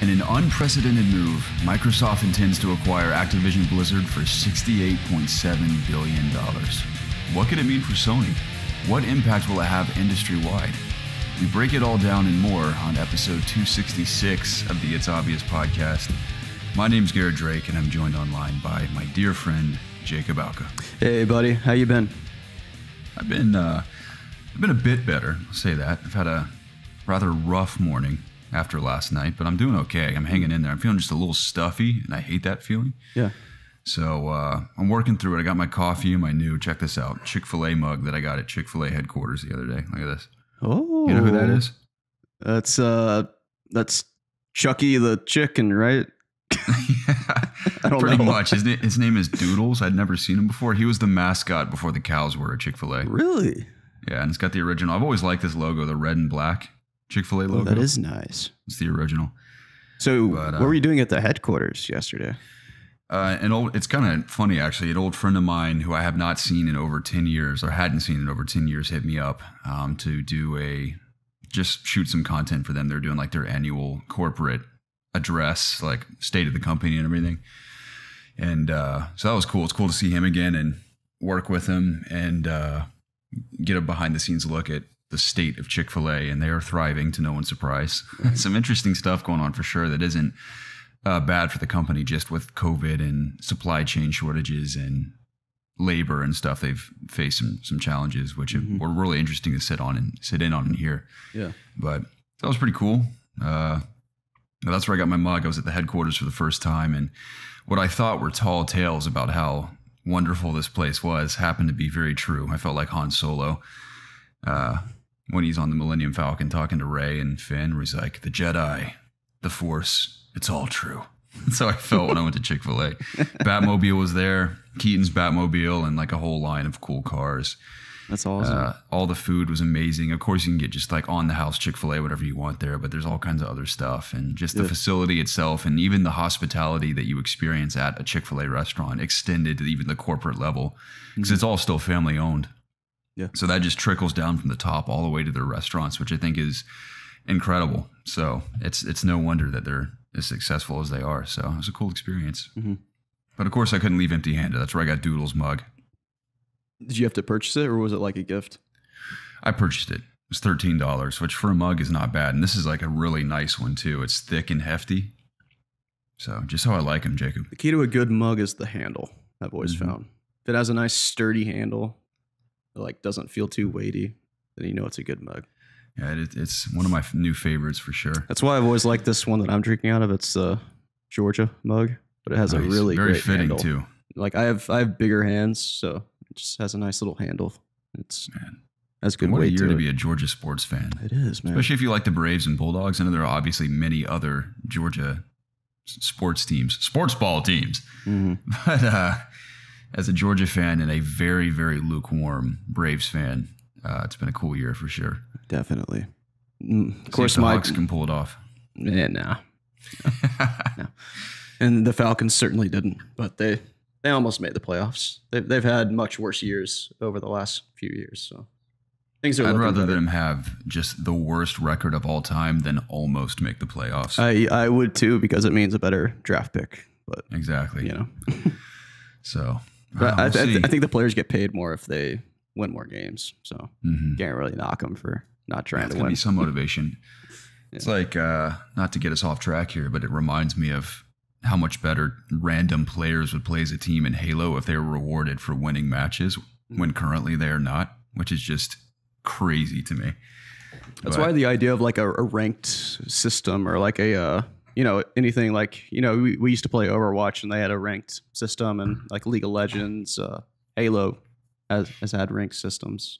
In an unprecedented move, Microsoft intends to acquire Activision Blizzard for $68.7 billion. What could it mean for Sony? What impact will it have industry-wide? We break it all down and more on episode 266 of the It's Obvious podcast. My name's Garrett Drake, and I'm joined online by my dear friend, Jacob Alka. Hey, buddy. How you been? I've been a bit better, I'll say that. I've had a rather rough morning after last night, but I'm doing okay. I'm hanging in there. I'm feeling just a little stuffy, and I hate that feeling. Yeah. So I'm working through it. I got my coffee and my new, check this out, Chick-fil-A mug that I got at Chick-fil-A headquarters the other day. Look at this. Oh. You know who that is? That's Chucky the chicken, right? Yeah, I don't pretty know. much. His name is Doodles. I'd never seen him before. He was the mascot before the cows were at Chick-fil-A. Really? Yeah, and it's got the original. I've always liked this logo, the red and black Chick-fil-A logo. Oh, that is nice. It's the original. So what were you doing at the headquarters yesterday? It's kind of funny, actually. An old friend of mine who I have not seen in over 10 years, or hadn't seen in over 10 years, hit me up to just shoot some content for them. They're doing like their annual corporate address, like state of the company and everything. And so that was cool. It's cool to see him again and work with him and get a behind the scenes look at the state of Chick-fil-A, and they are thriving to no one's surprise. Some interesting stuff going on for sure that isn't bad for the company, just with COVID and supply chain shortages and labor and stuff. They've faced some challenges, which were really interesting to sit in on and hear. Yeah. But that was pretty cool. That's where I got my mug. I was at the headquarters for the first time, and what I thought were tall tales about how wonderful this place was happened to be very true. I felt like Han Solo when he's on the Millennium Falcon talking to Rey and Finn, where he's like, the Jedi, the Force, it's all true. That's how I felt when I went to Chick-fil-A. Batmobile was there, Keaton's Batmobile, and like a whole line of cool cars. That's awesome. All the food was amazing. Of course, you can get just like on the house Chick-fil-A, whatever you want there, but there's all kinds of other stuff. And just the facility itself, and even the hospitality that you experience at a Chick-fil-A restaurant extended to even the corporate level, because it's all still family owned. Yeah. So that just trickles down from the top all the way to their restaurants, which I think is incredible. So it's no wonder that they're as successful as they are. So it was a cool experience. Mm-hmm. But of course, I couldn't leave empty-handed. That's where I got Doodle's mug. Did you have to purchase it, or was it like a gift? I purchased it. It was $13, which for a mug is not bad. And this is like a really nice one too. It's thick and hefty. So just how I like them, Jacob. The key to a good mug is the handle, I've always found. If it has a nice sturdy handle, it like doesn't feel too weighty, then you know it's a good mug. Yeah, it's one of my new favorites for sure. That's why I've always liked this one that I'm drinking out of. It's the Georgia mug, but it has a really very great fitting handle. too. Like I have bigger hands, so it just has a nice little handle. That's good. What a weight year to it. be a Georgia sports fan. It is, man. Especially if you like the Braves and Bulldogs. I know there are obviously many other Georgia sports ball teams. Mm-hmm. But as a Georgia fan and a very, very lukewarm Braves fan, it's been a cool year for sure. Definitely. Of course, the Hawks can pull it off. Yeah, no. And the Falcons certainly didn't, but they almost made the playoffs. They've had much worse years over the last few years, so things are. I'd rather better. them have just the worst record of all time than almost make the playoffs. I would too, because it means a better draft pick. But exactly, you know. So, but I think the players get paid more if they win more games. So can't really knock them for not trying to win. Be some motivation. It's like not to get us off track here, but it reminds me of how much better random players would play as a team in Halo if they were rewarded for winning matches when currently they are not, which is just crazy to me. That's why the idea of like a ranked system, or like a anything like, we used to play Overwatch and they had a ranked system, and like League of Legends, Halo has had ranked systems.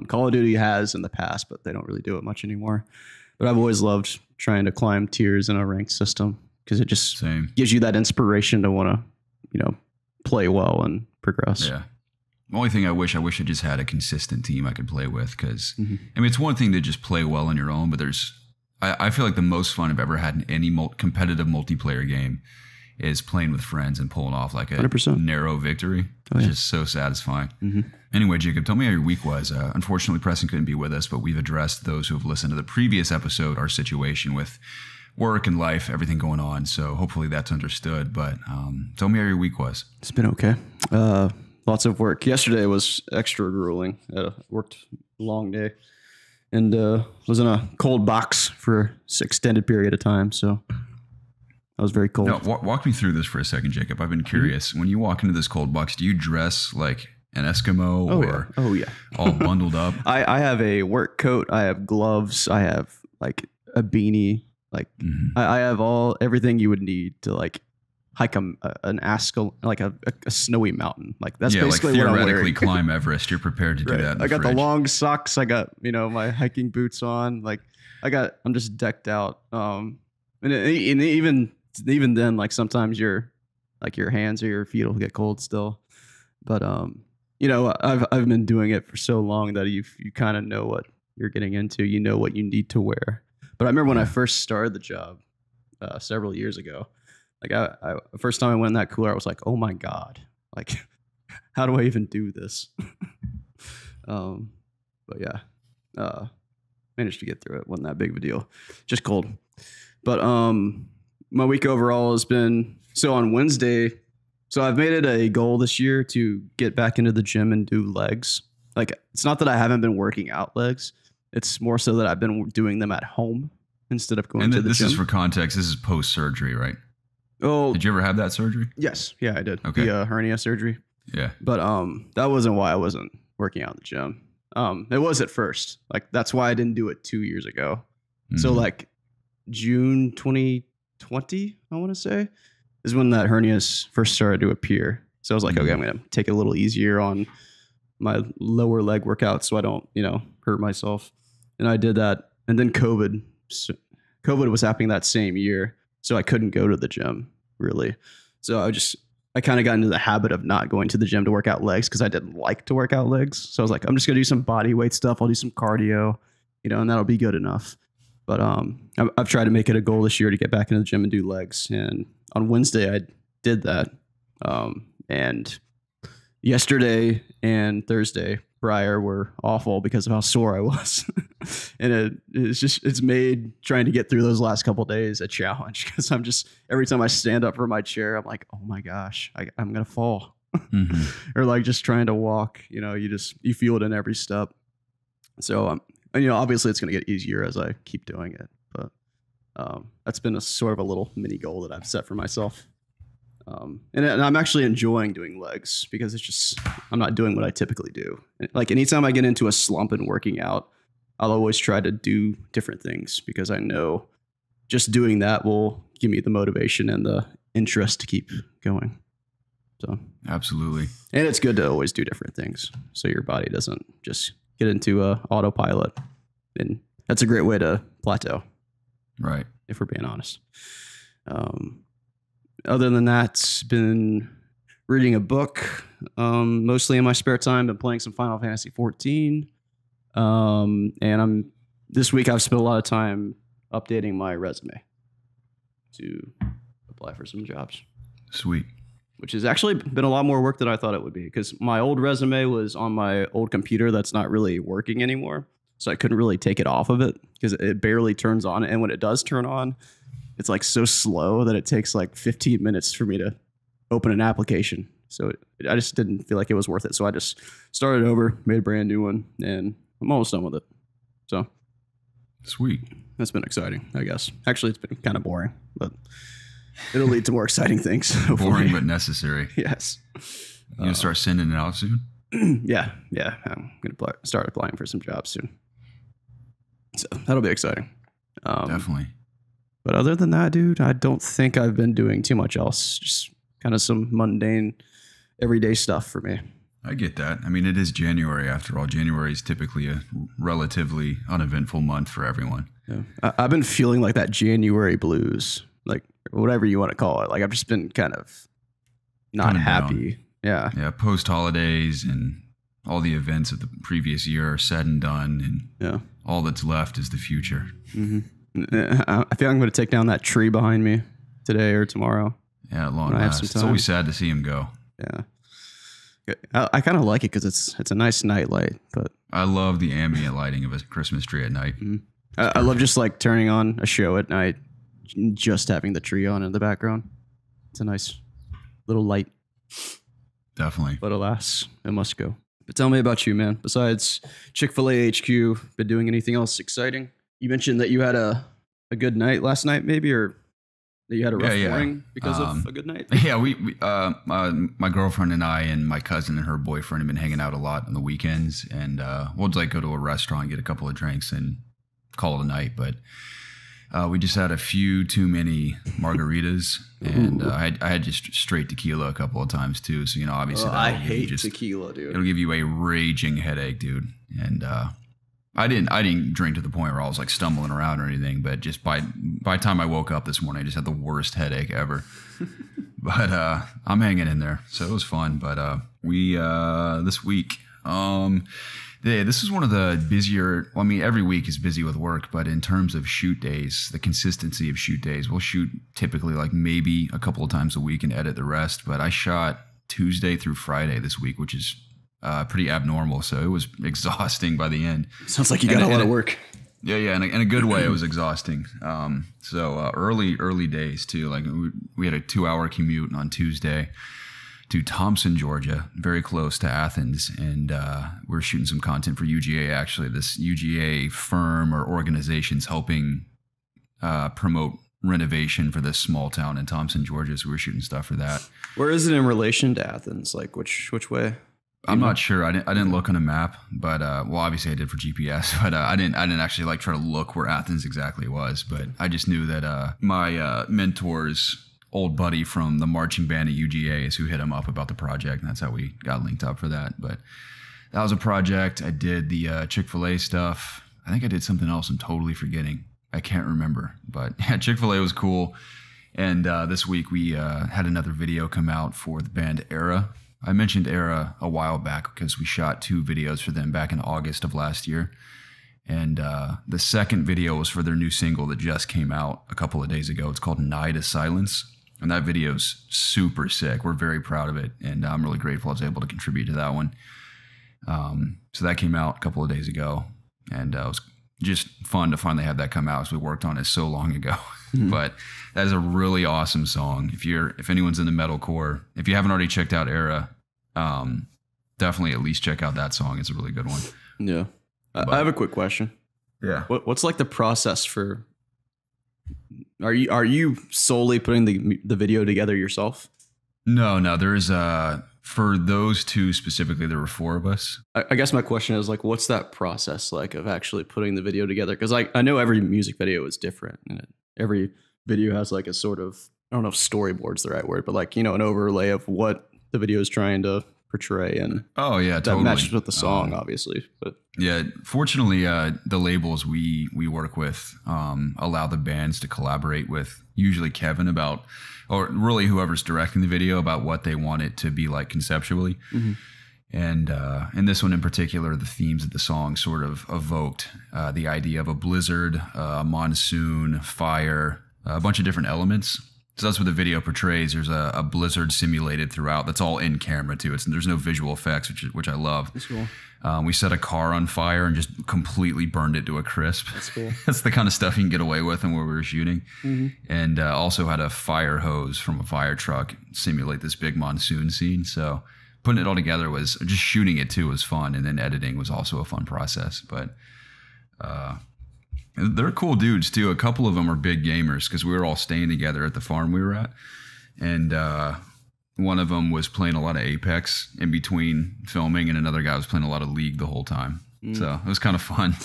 Call of Duty has in the past, but they don't really do it much anymore. But I've always loved trying to climb tiers in a ranked system, because it just gives you that inspiration to want to, play well and progress. Yeah. The only thing I wish I just had a consistent team I could play with, because I mean, it's one thing to just play well on your own, but I feel like the most fun I've ever had in any competitive multiplayer game is playing with friends and pulling off like a 100%. Narrow victory. It's just so satisfying. Anyway, Jacob, tell me how your week was. Unfortunately, Preston couldn't be with us, but we've addressed those who have listened to the previous episode, our situation with work and life, everything going on. So hopefully that's understood. But tell me how your week was. It's been okay. Lots of work. Yesterday was extra grueling. Worked a long day and was in a cold box for an extended period of time. So I was very cold. Now, walk me through this for a second, Jacob. I've been curious. Mm-hmm. When you walk into this cold box, do you dress like an Eskimo all bundled up? I have a work coat. I have gloves. I have like a beanie. Like I have everything you would need to like hike a snowy mountain. Like that's basically like what I'm theoretically wearing. climb Everest. You're prepared to do that. I got the long socks. I got my hiking boots on. Like I'm just decked out. And even then, like sometimes your hands or your feet will get cold still. But I've been doing it for so long that you kind of know what you're getting into. You know what you need to wear. But I remember when I first started the job several years ago. Like the first time I went in that cooler, I was like, "Oh my god! Like, how do I even do this?" But yeah, managed to get through it. Wasn't that big of a deal. Just cold. But my week overall has been so on Wednesday. So I've made it a goal this year to get back into the gym and do legs. Like it's not that I haven't been working out legs. It's more so that I've been doing them at home instead of going to the gym. And this is for context. This is post-surgery, right? Oh, did you ever have that surgery? Yes. Yeah, I did. Okay. The hernia surgery. Yeah. But that wasn't why I wasn't working out in the gym. It was at first. Like that's why I didn't do it 2 years ago. Mm-hmm. So like June 2020, I want to say, is when that hernias first started to appear. So I was like, okay, I'm going to take it a little easier on my lower leg workouts so I don't, hurt myself. And I did that. And then COVID was happening that same year. So I couldn't go to the gym really. So I kind of got into the habit of not going to the gym to work out legs because I didn't like to work out legs. So I was like, I'm just going to do some body weight stuff. I'll do some cardio, and that'll be good enough. But I've tried to make it a goal this year to get back into the gym and do legs. And on Wednesday, I did that. And yesterday and Thursday prior were awful because of how sore I was. And it's made trying to get through those last couple of days a challenge because every time I stand up from my chair, I'm like, oh my gosh, I'm going to fall. Mm-hmm. Or like just trying to walk, you feel it in every step. So, obviously it's going to get easier as I keep doing it, but that's been a sort of a little mini goal that I've set for myself. And I'm actually enjoying doing legs because I'm not doing what I typically do. Like anytime I get into a slump in working out, I'll always try to do different things because I know just doing that will give me the motivation and the interest to keep going. So absolutely. And it's good to always do different things so your body doesn't just get into autopilot. And that's a great way to plateau. Right. If we're being honest. Other than that, been reading a book, mostly in my spare time. Been playing some Final Fantasy 14. And this week I've spent a lot of time updating my resume to apply for some jobs. Sweet. Which has actually been a lot more work than I thought it would be because my old resume was on my old computer that's not really working anymore. So I couldn't really take it off of it because it barely turns on. And when it does turn on, it's like so slow that it takes like 15 minutes for me to open an application. So I just didn't feel like it was worth it. So I just started over, made a brand new one, and I'm almost done with it. So sweet. That's been exciting, I guess. Actually, it's been kind of boring, but it'll lead to more exciting things. Boring but necessary. Yes. You gonna start sending it out soon? Yeah. I'm gonna start applying for some jobs soon. So that'll be exciting. Definitely. But other than that, dude, I don't think I've been doing too much else. Just kind of some mundane, everyday stuff for me. I get that. I mean, it is January after all. January is typically a relatively uneventful month for everyone. Yeah. I've been feeling like that January blues, like whatever you want to call it. Like I've just been kind of not happy. Down. Yeah. Post holidays and all the events of the previous year are said and done, and all that's left is the future. Mm-hmm. I feel I'm going to take down that tree behind me today or tomorrow. Yeah, at long last. It's always sad to see him go. Yeah. I kind of like it because it's a nice night light, but I love the ambient lighting of a Christmas tree at night. Mm-hmm. I love just like turning on a show at night, just having the tree on in the background. It's a nice little light. Definitely. But alas, it must go. But tell me about you, man. Besides Chick-fil-A HQ, been doing anything else exciting? You mentioned that you had a good night last night, maybe, or that you had a rough morning because of a good night? Yeah, my girlfriend and I and my cousin and her boyfriend have been hanging out a lot on the weekends, and we'll just like go to a restaurant, get a couple of drinks, and call it a night. But we just had a few too many margaritas, and I had just straight tequila a couple of times too. So obviously, I hate tequila, dude. It'll give you a raging headache, dude. And I didn't drink to the point where I was like stumbling around or anything, but just by the time I woke up this morning, I just had the worst headache ever. But I'm hanging in there, so it was fun. But we this week, this is one of the busier. Well, I mean, every week is busy with work, but in terms of shoot days, the consistency of shoot days, we'll shoot typically like maybe a couple of times a week and edit the rest. But I shot Tuesday through Friday this week, which is pretty abnormal. So it was exhausting by the end. Sounds like you got a lot of work. Yeah, in a good way, it was exhausting. Early days too. Like we had a 2-hour commute on Tuesday to Thompson, Georgia, very close to Athens, and we're shooting some content for UGA. Actually, this UGA firm or organization's helping promote renovation for this small town in Thompson, Georgia. So we're shooting stuff for that. Where is it in relation to Athens? Like which way? I'm not sure. I didn't look on a map, but well, obviously I did for GPS, but I didn't actually like try to look where Athens exactly was. But I just knew that my mentor's old buddy from the marching band at UGA is who hit him up about the project, and that's how we got linked up for that. But that was a project. I did the Chick-fil-A stuff. I think I did something else I'm totally forgetting. I can't remember, but yeah, Chick-fil-A was cool. And this week we had another video come out for the band Era. I mentioned Era a while back because we shot 2 videos for them back in August of last year. And the second video was for their new single that just came out a couple of days ago. It's called Nigh to Silence. And that video's super sick. We're very proud of it. And I'm really grateful I was able to contribute to that one. So that came out a couple of days ago. And it was just fun to finally have that come out as we worked on it so long ago. But that is a really awesome song. If anyone's in the metalcore, if you haven't already checked out Era, definitely at least check out that song. It's a really good one. Yeah. I have a quick question. Yeah. What's like the process for? Are you solely putting the video together yourself? No. There's for those 2 specifically, there were 4 of us. I guess my question is like, what's that process like of actually putting the video together? Because I know every music video is different, and every video has like a sort of, I don't know if storyboard's the right word, but like an overlay of what the video is trying to portray, and that matches with the song, obviously. But yeah, fortunately, the labels we work with allow the bands to collaborate with usually Kevin about, or really whoever's directing the video, about what they want it to be like conceptually. And in this one in particular, the themes of the song sort of evoked the idea of a blizzard, a monsoon, fire, a bunch of different elements. So that's what the video portrays. There's a blizzard simulated throughout. That's all in camera too. There's no visual effects, which I love. That's cool. We set a car on fire and just completely burned it to a crisp. That's cool. That's the kind of stuff you can get away with and where we were shooting. And also had a fire hose from a fire truck simulate this big monsoon scene. So putting it all together was just shooting it too was fun, and then editing was also a fun process. But they're cool dudes too. A couple of them are big gamers because we were all staying together at the farm we were at, and one of them was playing a lot of Apex in between filming, and another guy was playing a lot of League the whole time. So it was kind of fun.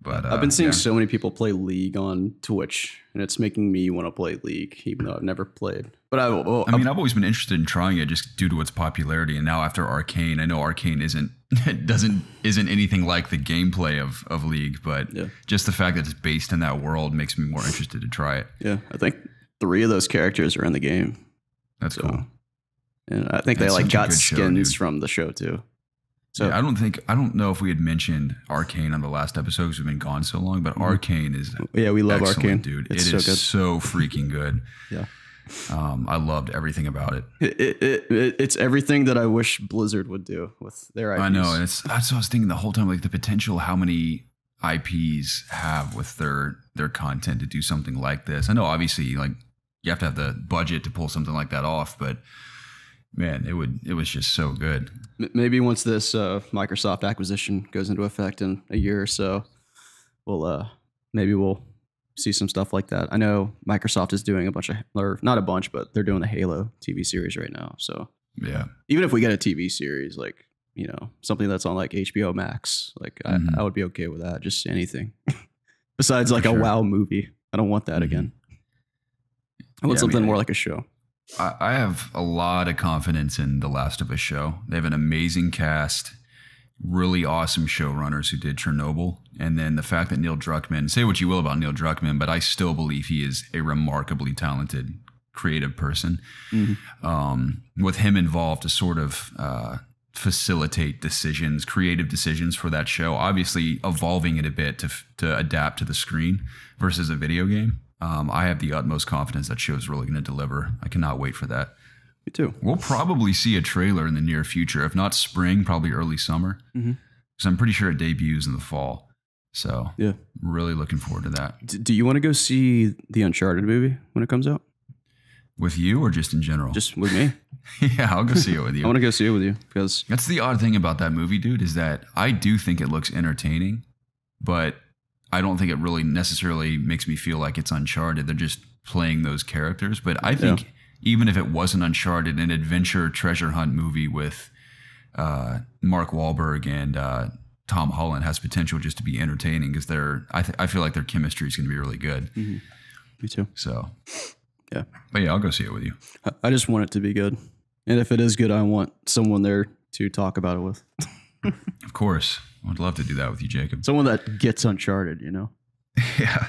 But I've been seeing so many people play League on Twitch, and it's making me want to play League, even though I've never played. But I mean, I've always been interested in trying it just due to its popularity. And now after Arcane, I know Arcane isn't anything like the gameplay of League, but just the fact that it's based in that world makes me more interested to try it. Yeah, I think 3 of those characters are in the game. That's cool. And I think they like got skins from the show too. So yeah, I don't know if we had mentioned Arcane on the last episode because we've been gone so long, but Arcane is we love Arcane, dude. It's it is so freaking good. Yeah. I loved everything about it. It's everything that I wish Blizzard would do with their IPs. I know, and that's what I was thinking the whole time. Like the potential, how many IPs have with their content to do something like this. I know obviously like you have to have the budget to pull something like that off, but man, it was just so good. Maybe once this Microsoft acquisition goes into effect in a year or so, maybe we'll see some stuff like that. I know Microsoft is doing a bunch of, or not a bunch, but they're doing the Halo TV series right now. So yeah, even if we get a TV series, like, you know, something that's on like HBO Max, like I would be okay with that. Just anything besides like a WoW movie. I don't want that again. I want something more like a show. I have a lot of confidence in The Last of Us show. They have an amazing cast, really awesome showrunners who did Chernobyl. And then the fact that Neil Druckmann, say what you will about Neil Druckmann, but I still believe he is a remarkably talented creative person. With him involved to sort of facilitate decisions, creative decisions for that show, obviously evolving it a bit to adapt to the screen versus a video game. I have the utmost confidence that show's really going to deliver. I cannot wait for that. Me too. We'll probably see a trailer in the near future. If not spring, probably early summer. Because I'm pretty sure it debuts in the fall. So yeah, really looking forward to that. Do you want to go see the Uncharted movie when it comes out? With you or just in general? Just with me. Yeah, I'll go see it with you. I want to go see it with you because that's the odd thing about that movie, dude, is that I do think it looks entertaining, but I don't think it really necessarily makes me feel like it's Uncharted. They're just playing those characters. But I think even if it wasn't Uncharted, an adventure treasure hunt movie with Mark Wahlberg and Tom Holland has potential just to be entertaining because I feel like their chemistry is going to be really good. Me too. So, yeah. But yeah, I'll go see it with you. I just want it to be good. And if it is good, I want someone there to talk about it with. Of course. I'd love to do that with you, Jacob. Someone that gets Uncharted, you know? Yeah.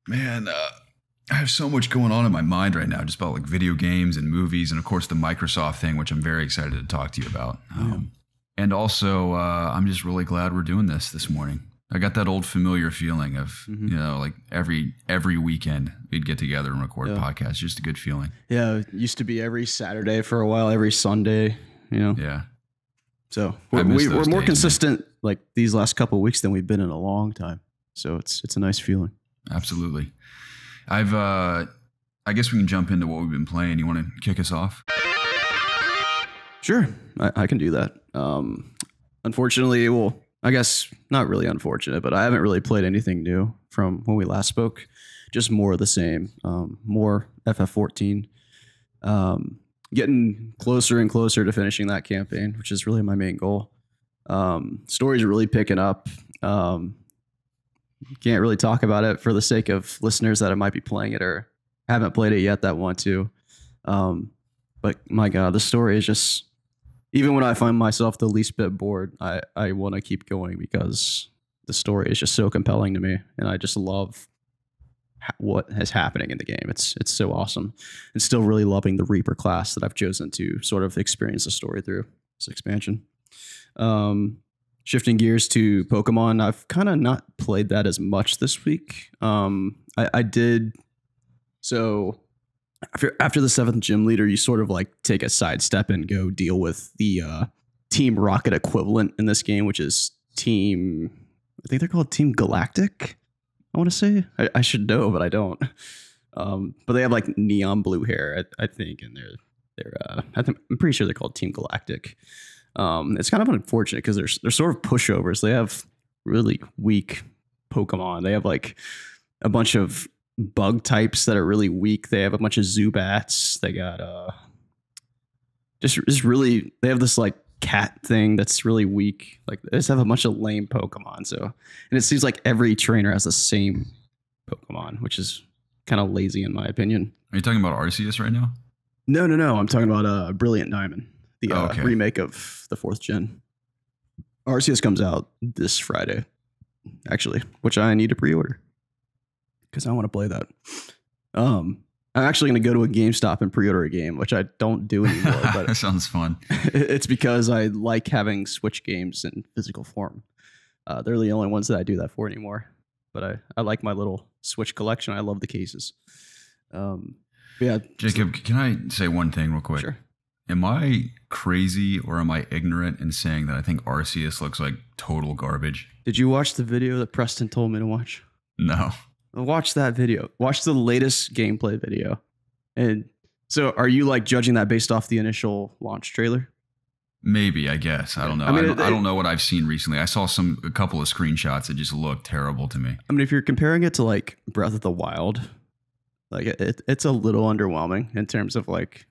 Man, I have so much going on in my mind right now just about like video games and movies and, of course, the Microsoft thing, which I'm very excited to talk to you about. And also, I'm just really glad we're doing this morning. I got that old familiar feeling of, you know, like every weekend we'd get together and record podcasts. Just a good feeling. Yeah, it used to be every Saturday for a while, every Sunday, you know? Yeah. So we're more consistent like these last couple of weeks than we've been in a long time. So it's a nice feeling. Absolutely. I guess we can jump into what we've been playing. You want to kick us off? Sure. I can do that. Unfortunately, well, I guess not really unfortunate, but I haven't really played anything new from when we last spoke. Just more of the same. More FF14. Getting closer and closer to finishing that campaign, which is really my main goal. Stories are really picking up. Can't really talk about it for the sake of listeners that might be playing it or haven't played it yet that want to. But my God, the story is just, even when I find myself the least bit bored, I want to keep going because the story is just so compelling to me. And I just love what is happening in the game. It's so awesome. And still really loving the Reaper class that I've chosen to sort of experience the story through this expansion. Shifting gears to Pokemon, I've kind of not played that as much this week. I did. So after the 7th gym leader, you sort of like take a sidestep and go deal with the Team Rocket equivalent in this game, which is I think they're called Team Galactic. I want to say I should know, but I don't. But they have like neon blue hair, I think, and I'm pretty sure they're called Team Galactic. It's kind of unfortunate because they're sort of pushovers. They have really weak Pokemon. They have like a bunch of bug types that are really weak. They have a bunch of Zubats. They got just really. They have this like cat thing that's really weak. Like they just have a bunch of lame Pokemon. So, and it seems like every trainer has the same Pokemon, which is kind of lazy in my opinion. Are you talking about Arceus right now? No. I'm talking about Brilliant Diamond, the remake of the 4th gen. Arceus comes out this Friday, actually, which I need to pre-order because I want to play that. I'm actually going to go to a GameStop and pre-order a game, which I don't do anymore. But that sounds fun. It's because I like having Switch games in physical form. They're the only ones that I do that for anymore. But I like my little Switch collection. I love the cases. Yeah, Jacob, can I say one thing real quick? Sure. Am I crazy or am I ignorant in saying that I think Arceus looks like total garbage? Did you watch the video that Preston told me to watch? No. Watch that video. Watch the latest gameplay video. And so are you like judging that based off the initial launch trailer? Maybe, I guess. I don't know. I don't know what I've seen recently. I saw a couple of screenshots that just looked terrible to me. I mean, if you're comparing it to like Breath of the Wild, like it's a little underwhelming in terms of like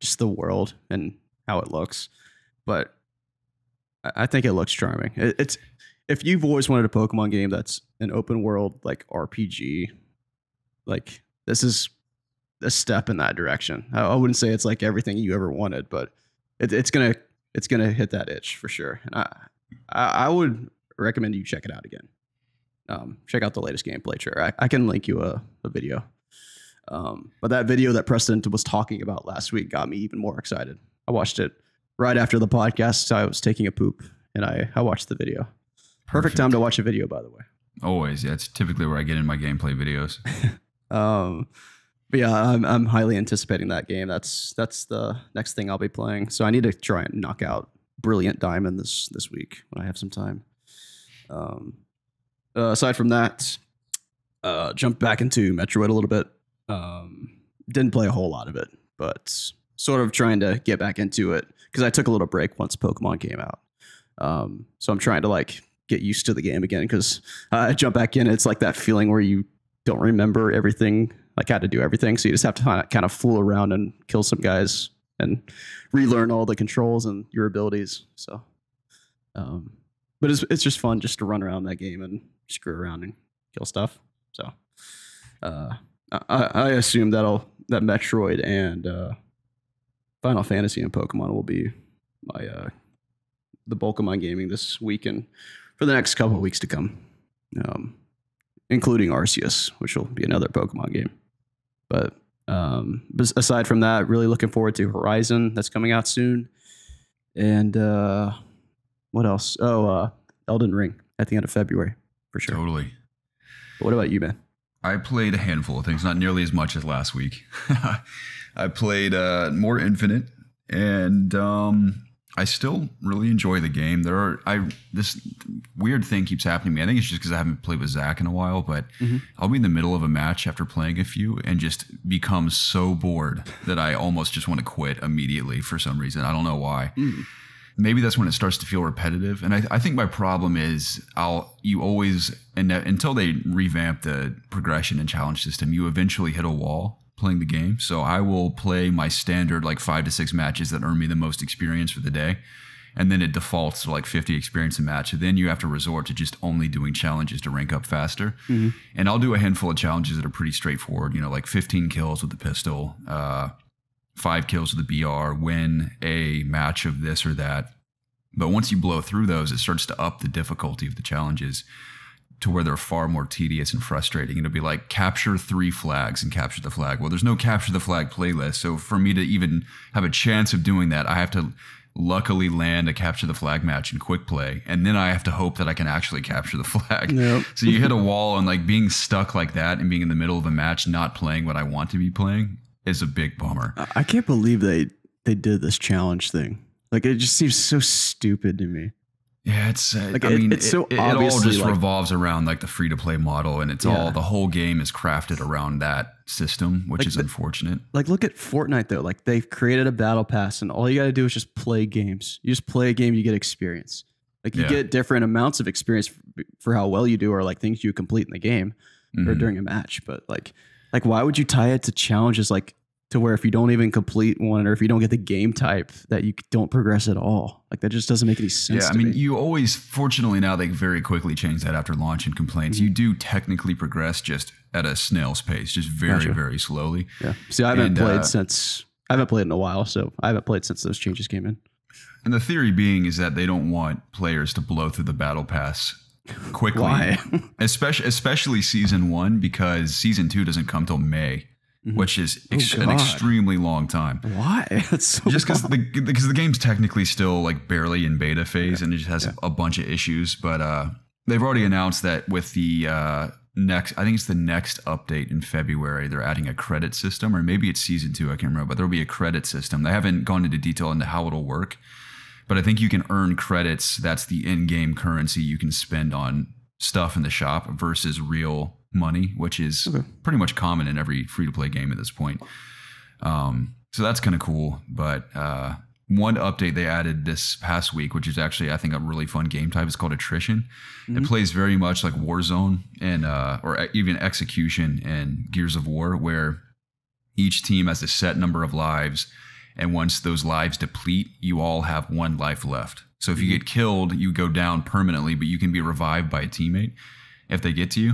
just the world and how it looks. But I think it looks charming. It's if you've always wanted a Pokemon game that's an open world like RPG, like this is a step in that direction. I wouldn't say it's like everything you ever wanted, but it's gonna hit that itch for sure. And I would recommend you check it out again. Check out the latest gameplay trailer. I can link you a video. But that video that Preston was talking about last week got me even more excited. I watched it right after the podcast. So I was taking a poop and I watched the video. Perfect time to watch a video, by the way. Always. Yeah, it's typically where I get in my gameplay videos. But yeah, I'm highly anticipating that game. That's the next thing I'll be playing. So I need to try and knock out Brilliant Diamond this week when I have some time. Aside from that, jump back into Metroid a little bit. Didn't play a whole lot of it, but sort of trying to get back into it because I took a little break once Pokemon came out. So I'm trying to like get used to the game again because I jump back in. It's like that feeling where you don't remember everything, like how to do everything. So you just have to kind of fool around and kill some guys and relearn all the controls and your abilities. So, but it's just fun just to run around that game and screw around and kill stuff. So, I assume that Metroid and Final Fantasy and Pokemon will be the bulk of my gaming this week and for the next couple of weeks to come, including Arceus, which will be another Pokemon game. But aside from that, really looking forward to Horizon that's coming out soon. And what else? Oh, Elden Ring at the end of February for sure. Totally. But what about you, man? I played a handful of things, not nearly as much as last week. I played more Infinite, and I still really enjoy the game. This weird thing keeps happening to me. I think it's just because I haven't played with Zach in a while, but I'll be in the middle of a match after playing a few and just become so bored that I almost just want to quit immediately for some reason. I don't know why. Maybe that's when it starts to feel repetitive. And I think my problem is until they revamp the progression and challenge system, you eventually hit a wall playing the game. So I will play my standard like 5 to 6 matches that earn me the most experience for the day. And then it defaults to like 50 experience a match. And then you have to resort to just only doing challenges to rank up faster. And I'll do a handful of challenges that are pretty straightforward, like 15 kills with the pistol, 5 kills with the BR, win a match of this or that. But once you blow through those, it starts to up the difficulty of the challenges to where they're far more tedious and frustrating. It'll be like capture 3 flags and capture the flag. Well, there's no capture the flag playlist. So for me to even have a chance of doing that, I have to luckily land a capture the flag match in quick play. And then I have to hope that I can actually capture the flag. Yep. So you hit a wall, and like being stuck like that and being in the middle of a match, not playing what I want to be playing is a big bummer. I can't believe they did this challenge thing. Like, it just seems so stupid to me. Yeah, it's like it all just revolves around like the free to play model, and it's all the whole game is crafted around that system, which is unfortunate. Like, look at Fortnite though. Like, they've created a battle pass, and all you got to do is just play games. You just play a game, you get experience. Like, you get different amounts of experience for how well you do, or like things you complete in the game or during a match. But like why would you tie it to challenges like to where if you don't even complete one, or if you don't get the game type, that you don't progress at all? Like, that just doesn't make any sense. Yeah, I mean, you always, fortunately now they very quickly change that after launch and complaints. You do technically progress just at a snail's pace, just very, very slowly. Yeah. See, I haven't played in a while, so I haven't played since those changes came in. And the theory being is that they don't want players to blow through the battle pass quickly. Why? especially season 1, because season 2 doesn't come till May. Which is an extremely long time. Why? That's so just because the game's technically still like barely in beta phase, and it just has a bunch of issues. But they've already announced that with the I think it's the next update in February. They're adding a credit system, or maybe it's season 2. I can't remember, but there'll be a credit system. They haven't gone into detail into how it'll work, but I think you can earn credits. That's the in-game currency you can spend on stuff in the shop versus real money, which is pretty much common in every free-to-play game at this point. So that's kind of cool. But one update they added this past week, which is actually, I think, a really fun game type, is called Attrition. It plays very much like Warzone and or even Execution and Gears of War, where each team has a set number of lives, and once those lives deplete, you all have 1 life left. So if you get killed, you go down permanently, but you can be revived by a teammate if they get to you.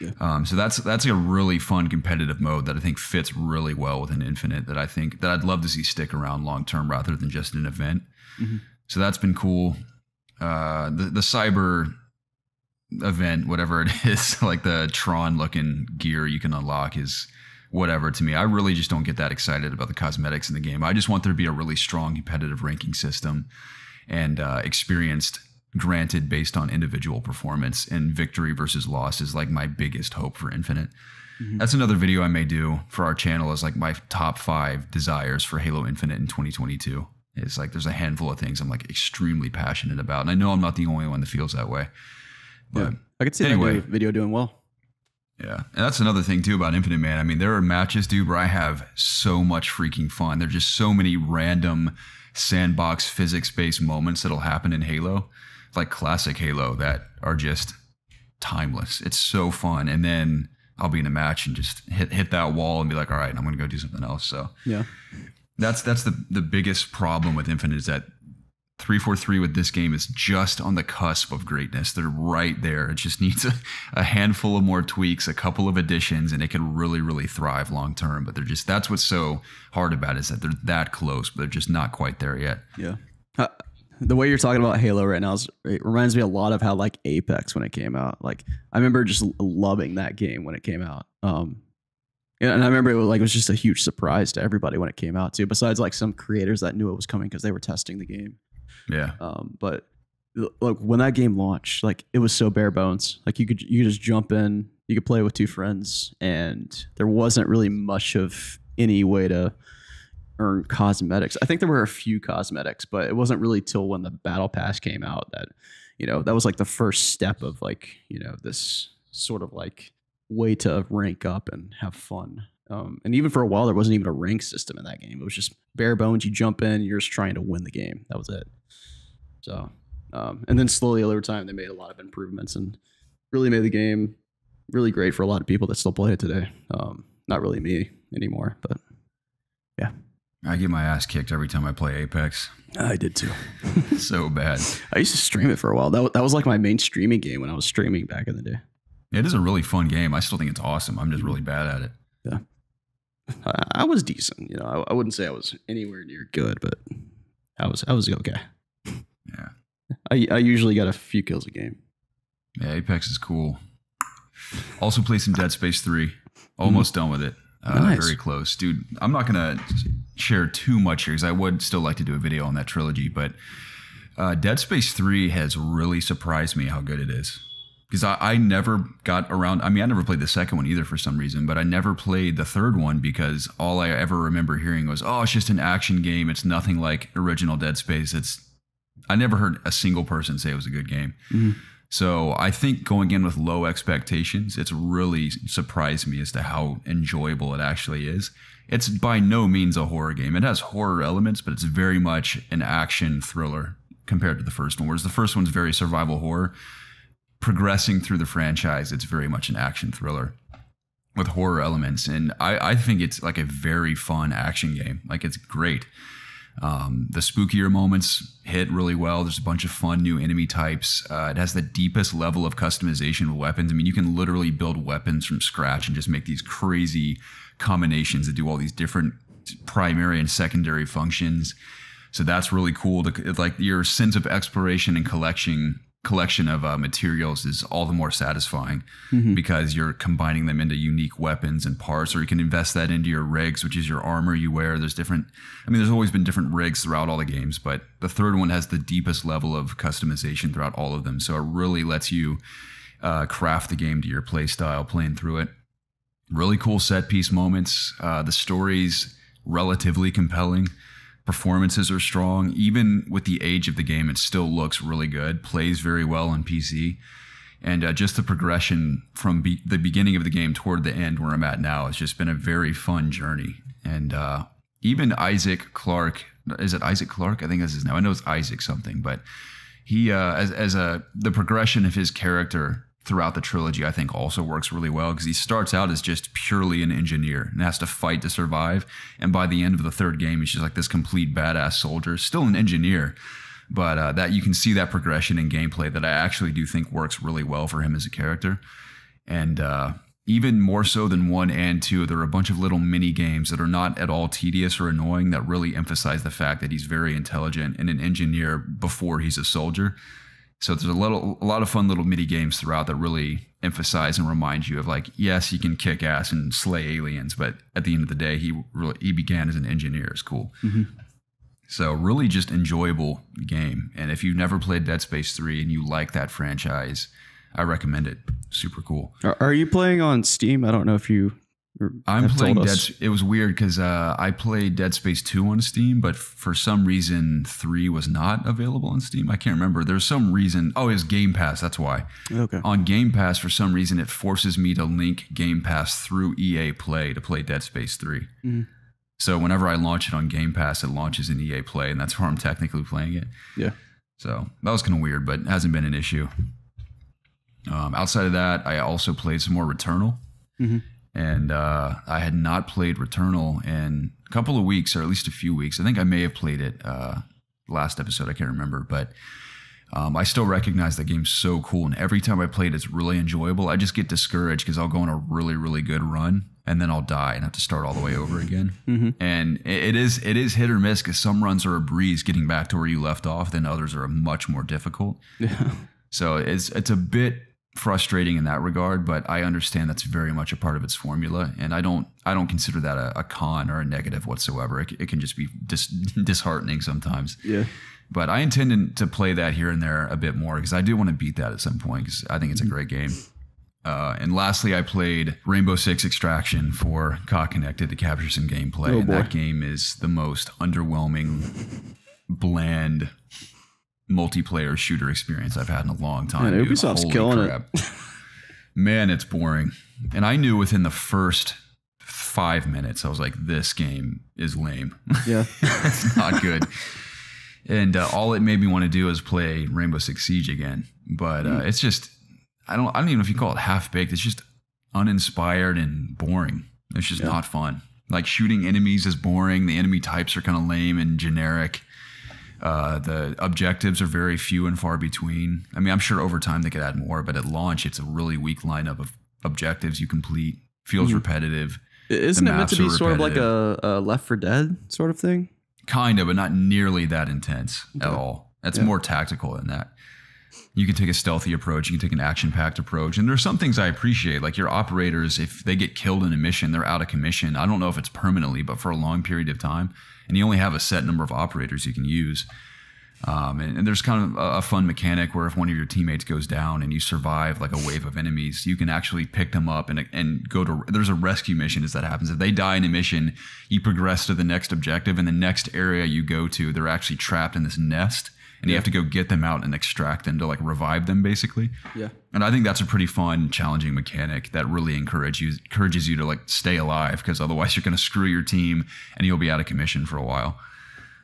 Yeah. So that's a really fun competitive mode that I think fits really well with an Infinite, that I think that I'd love to see stick around long term rather than just an event. So that's been cool. The cyber event, whatever it is, like the Tron looking gear you can unlock, is whatever to me. I really just don't get that excited about the cosmetics in the game. I just want there to be a really strong competitive ranking system and experienced granted based on individual performance, and victory versus loss is like my biggest hope for Infinite. That's another video I may do for our channel, is like my top 5 desires for Halo Infinite in 2022. It's like there's a handful of things I'm like extremely passionate about, and I know I'm not the only one that feels that way. But I could see that video doing well. Yeah, and that's another thing too about Infinite, man. I mean, there are matches, dude, where I have so much freaking fun. There's just so many random sandbox physics-based moments that'll happen in Halo, like classic Halo, that are just timeless. It's so fun. And then I'll be in a match and just hit that wall and be like, all right, I'm going to go do something else. So yeah, that's the biggest problem with Infinite, is that 343 with this game is just on the cusp of greatness. They're right there. It just needs a handful of more tweaks, a couple of additions, and it can really, really thrive long term. But that's what's so hard about it, is that they're that close, but they're just not quite there yet. Yeah. The way you're talking about Halo right now it reminds me a lot of how like Apex when it came out. Like I remember just loving that game when it came out. And I remember it was just a huge surprise to everybody when it came out too. Besides like some creators that knew it was coming because they were testing the game. Yeah. But like when that game launched, like it was so bare bones. Like you could just jump in, you could play with 2 friends, and there wasn't really much of any way to earn cosmetics. I think there were a few cosmetics, but it wasn't really till when the battle pass came out that, that was like the first step of like, this sort of like way to rank up and have fun. And even for a while, there wasn't even a rank system in that game. It was just bare bones. You jump in, you're just trying to win the game. That was it. So, and then slowly over time, they made a lot of improvements and really made the game really great for a lot of people that still play it today. Not really me anymore, but yeah. I get my ass kicked every time I play Apex. I did too. So bad. I used to stream it for a while. That was like my main streaming game when I was streaming back in the day. It is a really fun game. I still think it's awesome. I'm just really bad at it. Yeah. I was decent. I wouldn't say I was anywhere near good, but I was okay. Yeah. I usually got a few kills a game. Yeah, Apex is cool. Also play some Dead Space 3. Almost done with it. Nice. Very close. Dude, I'm not going to share too much here because I would still like to do a video on that trilogy, but Dead Space 3 has really surprised me how good it is. Because I never got around, I never played the second one either for some reason, but I never played the third one because all I ever remember hearing was, oh, it's just an action game. It's nothing like original Dead Space. I never heard a single person say it was a good game. So I think going in with low expectations, it's really surprised me as to how enjoyable it actually is. It's by no means a horror game. It has horror elements, but it's very much an action thriller compared to the first one, whereas the first one's very survival horror. Progressing through the franchise, it's very much an action thriller with horror elements. And I think it's like a very fun action game. Like it's great. The spookier moments hit really well. There's a bunch of fun new enemy types. It has the deepest level of customization of weapons. I mean, you can literally build weapons from scratch and just make these crazy combinations that do all these different primary and secondary functions. So that's really cool. Like your sense of exploration and collection of materials is all the more satisfying because you're combining them into unique weapons and parts, or you can invest that into your rigs, which is your armor you wear. There's always been different rigs throughout all the games, but the third one has the deepest level of customization throughout all of them. So it really lets you craft the game to your play style playing through it. Really cool set piece moments. The story's relatively compelling. Performances are strong. Even with the age of the game, it still looks really good. Plays very well on PC. And just the progression from the beginning of the game toward the end where I'm at now has just been a very fun journey. And even Isaac Clarke, is it Isaac Clarke? I think that's his name. I know it's Isaac something, but he, the progression of his character throughout the trilogy, I think also works really well because he starts out as just purely an engineer and has to fight to survive. And by the end of the third game, he's just like this complete badass soldier, still an engineer, but that you can see that progression in gameplay that I actually do think works really well for him as a character. And even more so than 1 and 2, there are a bunch of little mini games that are not at all tedious or annoying that really emphasize the fact that he's very intelligent and an engineer before he's a soldier. So there's a lot of fun little mini games throughout that really emphasize and remind you of like, yes, he can kick ass and slay aliens, but at the end of the day, he began as an engineer. It's cool. Mm-hmm. So really just enjoyable game. And if you've never played Dead Space 3 and you like that franchise, I recommend it. Super cool. Are you playing on Steam? I don't know if you. I'm playing it was weird because I played Dead Space 2 on Steam, but for some reason 3 was not available on Steam. I can't remember. There's some reason. Oh, it was Game Pass. That's why. Okay. On Game Pass, for some reason, it forces me to link Game Pass through EA Play to play Dead Space 3. Mm-hmm. So whenever I launch it on Game Pass, it launches in EA Play, and that's where I'm technically playing it. Yeah. So that was kind of weird, but it hasn't been an issue. Outside of that, I also played some more Returnal. Mm-hmm. And I had not played Returnal in a couple of weeks, or at least a few weeks. I think I may have played it last episode. I can't remember. But I still recognize that game's so cool. And every time I play it, it's really enjoyable. I just get discouraged because I'll go on a really, really good run. And then I'll die and have to start all the way over again. Mm-hmm. And it is hit or miss because some runs are a breeze getting back to where you left off. Then others are much more difficult. Yeah. So it's a bit frustrating in that regard, but I understand that's very much a part of its formula, and I don't consider that a con or a negative whatsoever. It can just be disheartening sometimes. Yeah. But I intend to play that here and there a bit more because I do want to beat that at some point because I think it's a great game. And lastly, I played Rainbow Six Extraction for COD Connected to capture some gameplay. Oh, and that game is the most underwhelming, bland multiplayer shooter experience I've had in a long time. Man, Ubisoft's killing it. Man, it's boring. And I knew within the first 5 minutes, I was like, this game is lame. Yeah. It's not good. And all it made me want to do is play Rainbow Six Siege again. But it's just, I don't even know if you call it half-baked. It's just uninspired and boring. It's just not fun. Like shooting enemies is boring. The enemy types are kind of lame and generic. The objectives are very few and far between. I mean, I'm sure over time they could add more, but at launch, it's a really weak lineup of objectives you complete. Feels repetitive. Isn't it meant to be sort of like a Left 4 Dead sort of thing? Kind of, but not nearly that intense at all. That's more tactical than that. You can take a stealthy approach. You can take an action-packed approach. And there's some things I appreciate, like your operators, if they get killed in a mission, they're out of commission. I don't know if it's permanently, but for a long period of time. And you only have a set number of operators you can use. And there's kind of a fun mechanic where if one of your teammates goes down and you survive like a wave of enemies, you can actually pick them up and go to, there's a rescue mission as that happens. If they die in a mission, you progress to the next objective, and the next area you go to, they're actually trapped in this nest. And you have to go get them out and extract them to like revive them, basically. Yeah. And I think that's a pretty fun, challenging mechanic that really encourages you to like stay alive, because otherwise you're going to screw your team and you'll be out of commission for a while.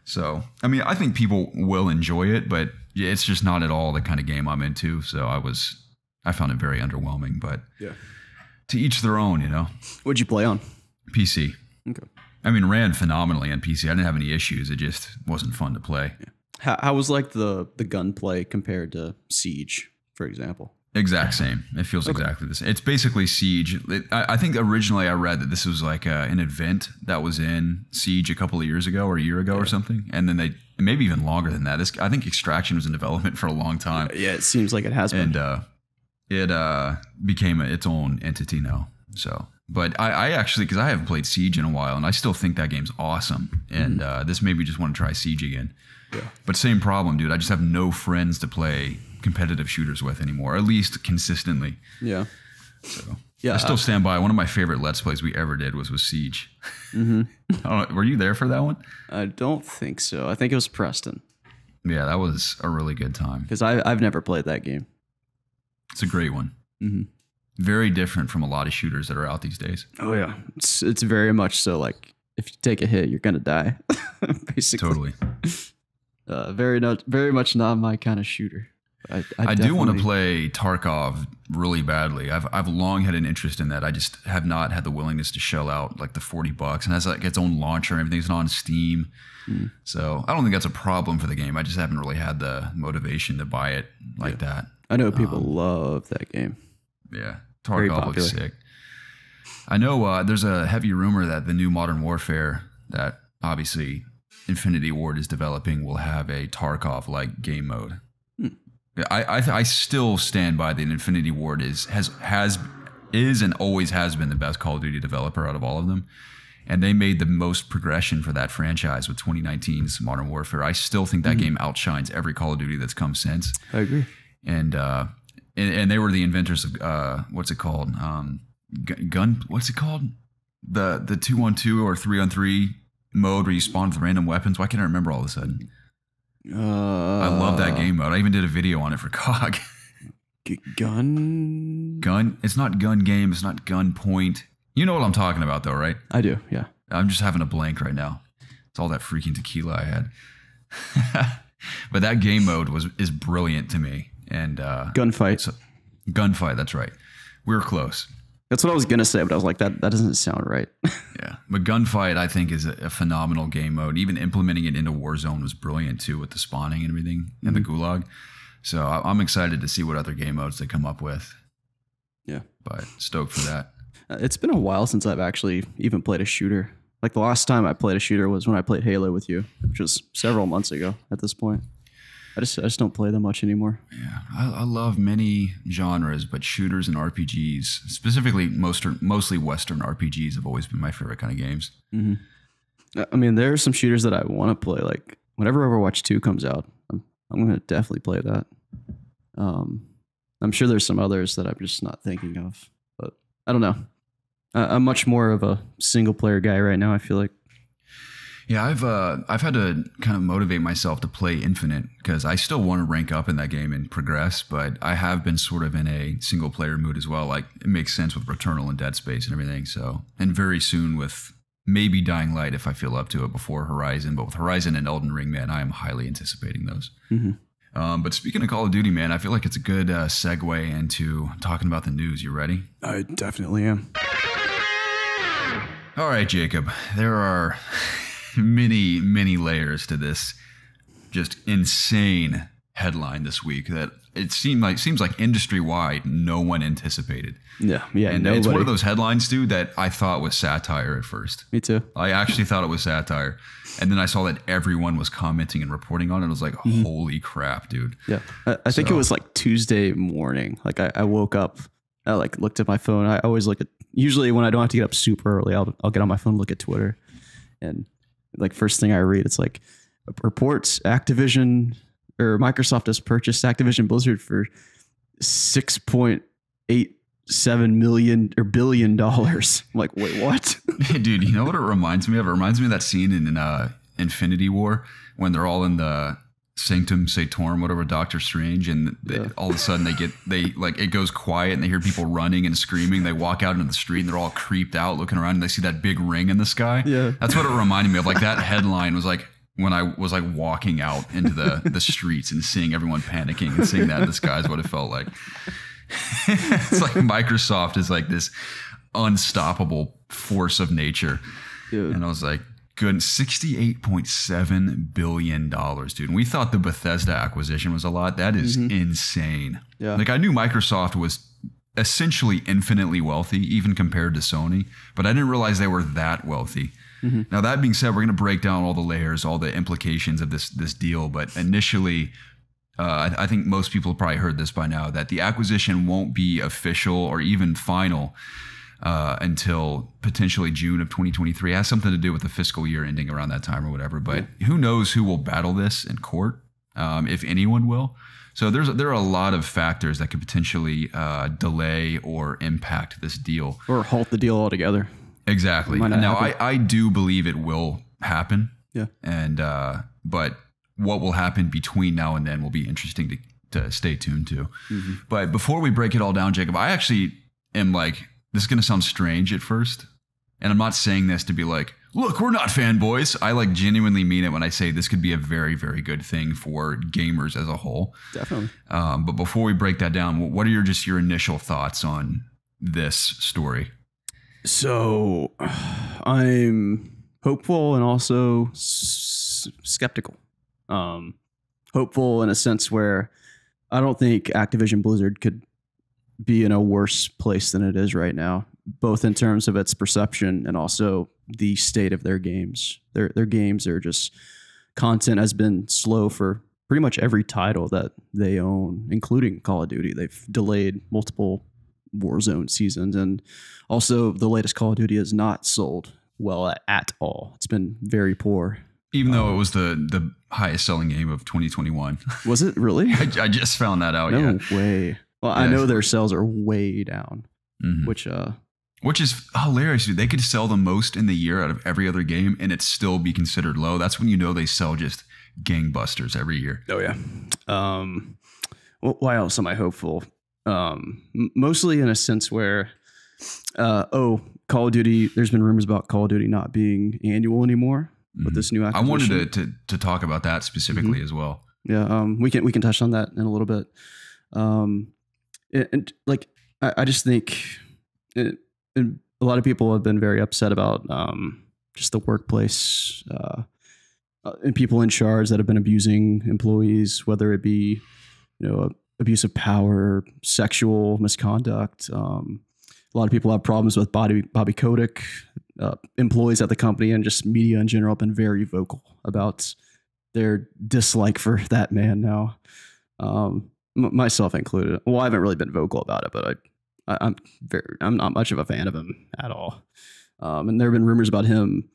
So, I mean, I think people will enjoy it, but it's just not at all the kind of game I'm into. So I found it very underwhelming, but to each their own, you know. What'd you play on? PC. Okay. I mean, ran phenomenally on PC. I didn't have any issues. It just wasn't fun to play. Yeah. How was like the gunplay compared to Siege, for example? Exact same. It feels exactly the same. It's basically Siege. I think originally I read that this was like an event that was in Siege a couple of years ago or a year ago or something. And then maybe even longer than that. I think Extraction was in development for a long time. Yeah, it seems like it has been. And it became its own entity now. So But I actually, because I haven't played Siege in a while, and I still think that game's awesome. And this made me just want to try Siege again. Yeah. But same problem, dude. I just have no friends to play competitive shooters with anymore, at least consistently. Yeah. So yeah, I still stand by. One of my favorite Let's Plays we ever did was with Siege. Were you there for that one? I don't think so. I think it was Preston. Yeah, that was a really good time. Because I've never played that game. It's a great one. Very different from a lot of shooters that are out these days. Oh yeah, it's very much so. Like if you take a hit, you're gonna die. Basically. Totally. Very much not my kind of shooter. I do want to play Tarkov really badly. I've long had an interest in that. I just have not had the willingness to shell out like the $40, and has like its own launcher and everything's on Steam. So I don't think that's a problem for the game. I just haven't really had the motivation to buy it like that. I know people love that game. Yeah, Tarkov looks sick. I know there's a heavy rumor that the new Modern Warfare that obviously Infinity Ward is developing will have a Tarkov-like game mode. I still stand by that Infinity Ward is and always has been the best Call of Duty developer out of all of them. And they made the most progression for that franchise with 2019's Modern Warfare. I still think that game outshines every Call of Duty that's come since. I agree. And they were the inventors of what's it called? Gun. What's it called? The 2-on-2 or 3-on-3 mode where you spawn with random weapons. Why can't I remember all of a sudden? I love that game mode. I even did a video on it for COG. Gun. It's not gun game. It's not gun point. You know what I'm talking about, though, right? I do. Yeah. I'm just having a blank right now. It's all that freaking tequila I had. But that game mode is brilliant to me. And gunfight. Gunfight. That's right. We were close. That's what I was gonna say, but I was like, that doesn't sound right. Yeah, but Gunfight I think is a phenomenal game mode. Even implementing it into Warzone was brilliant too, with the spawning and everything and the Gulag. So I'm excited to see what other game modes they come up with. Yeah, but stoked for that. It's been a while since I've actually even played a shooter. Like the last time I played a shooter was when I played Halo with you, which was several months ago at this point. I just don't play them much anymore. Yeah, I love many genres, but shooters and RPGs, specifically mostly Western RPGs, have always been my favorite kind of games. I mean, there are some shooters that I want to play. Like whenever Overwatch 2 comes out, I'm going to definitely play that. I'm sure there's some others that I'm just not thinking of, but I don't know. I'm much more of a single player guy right now, I feel like. Yeah, I've had to kind of motivate myself to play Infinite because I still want to rank up in that game and progress, but I have been sort of in a single player mood as well. Like it makes sense with Returnal and Dead Space and everything. So, and very soon with maybe Dying Light if I feel up to it before Horizon. But with Horizon and Elden Ring, man, I am highly anticipating those. But speaking of Call of Duty, man, I feel like it's a good segue into talking about the news. You ready? I definitely am. All right, Jacob. There are many layers to this just insane headline this week that it seems like industry wide no one anticipated. Yeah, and nobody. It's one of those headlines, dude, that I thought was satire at first. Me too. I actually thought it was satire, and then I saw that everyone was commenting and reporting on it. I was like, holy crap, dude. Yeah, I think it was like Tuesday morning. Like I woke up, I like looked at my phone. I always look at, usually when I don't have to get up super early, I'll get on my phone and look at Twitter, and like first thing I read, it's like reports Activision or Microsoft has purchased Activision Blizzard for $6.87 billion. I'm like, wait, what? Dude, you know what it reminds me of? It reminds me of that scene in Infinity War when they're all in the Sanctum Sanctorum, whatever, Doctor Strange, and all of a sudden they like it goes quiet and they hear people running and screaming. They walk out into the street and they're all creeped out looking around and they see that big ring in the sky. Yeah, that's what it reminded me of. Like that headline was like when I was like walking out into the streets and seeing everyone panicking and seeing that in the sky is what it felt like. It's like Microsoft is like this unstoppable force of nature. Dude. And I was like, good, $68.7 billion, dude. And we thought the Bethesda acquisition was a lot. That is insane. Yeah. Like I knew Microsoft was essentially infinitely wealthy, even compared to Sony, but I didn't realize they were that wealthy. Now, that being said, we're going to break down all the layers, all the implications of this deal. But initially, I think most people have probably heard this by now, that the acquisition won't be official or even final until potentially June of 2023. It has something to do with the fiscal year ending around that time or whatever. But who knows who will battle this in court, if anyone will. So there are a lot of factors that could potentially delay or impact this deal. Or halt the deal altogether. Exactly. Now, I do believe it will happen. Yeah. And but what will happen between now and then will be interesting to stay tuned to. Mm-hmm. But before we break it all down, Jacob, I actually am like, this is going to sound strange at first. And I'm not saying this to be like, look, we're not fanboys. I like genuinely mean it when I say this could be a very, very good thing for gamers as a whole. Definitely. But before we break that down, what are your initial thoughts on this story? So I'm hopeful and also skeptical. Hopeful in a sense where I don't think Activision Blizzard could be in a worse place than it is right now, both in terms of its perception and also the state of their games. Their games are just, content has been slow for pretty much every title that they own, including Call of Duty. They've delayed multiple Warzone seasons, and also the latest Call of Duty has not sold well at all. It's been very poor. Even though it was the highest selling game of 2021. Was it really? I just found that out. No way. Well, yeah. I know their sales are way down, which is hilarious. Dude. They could sell the most in the year out of every other game, and it still be considered low. That's when you know they sell just gangbusters every year. Oh yeah. Why else am I hopeful? Mostly in a sense where, Call of Duty. There's been rumors about Call of Duty not being annual anymore with this new acquisition. I wanted to talk about that specifically as well. Yeah. We can touch on that in a little bit. And like, I just think a lot of people have been very upset about just the workplace and people in charge that have been abusing employees, whether it be, abuse of power, sexual misconduct. A lot of people have problems with Bobby Kotick. Employees at the company and just media in general have been very vocal about their dislike for that man now. Myself included. Well, I haven't really been vocal about it, but I'm not much of a fan of him at all. And there have been rumors about him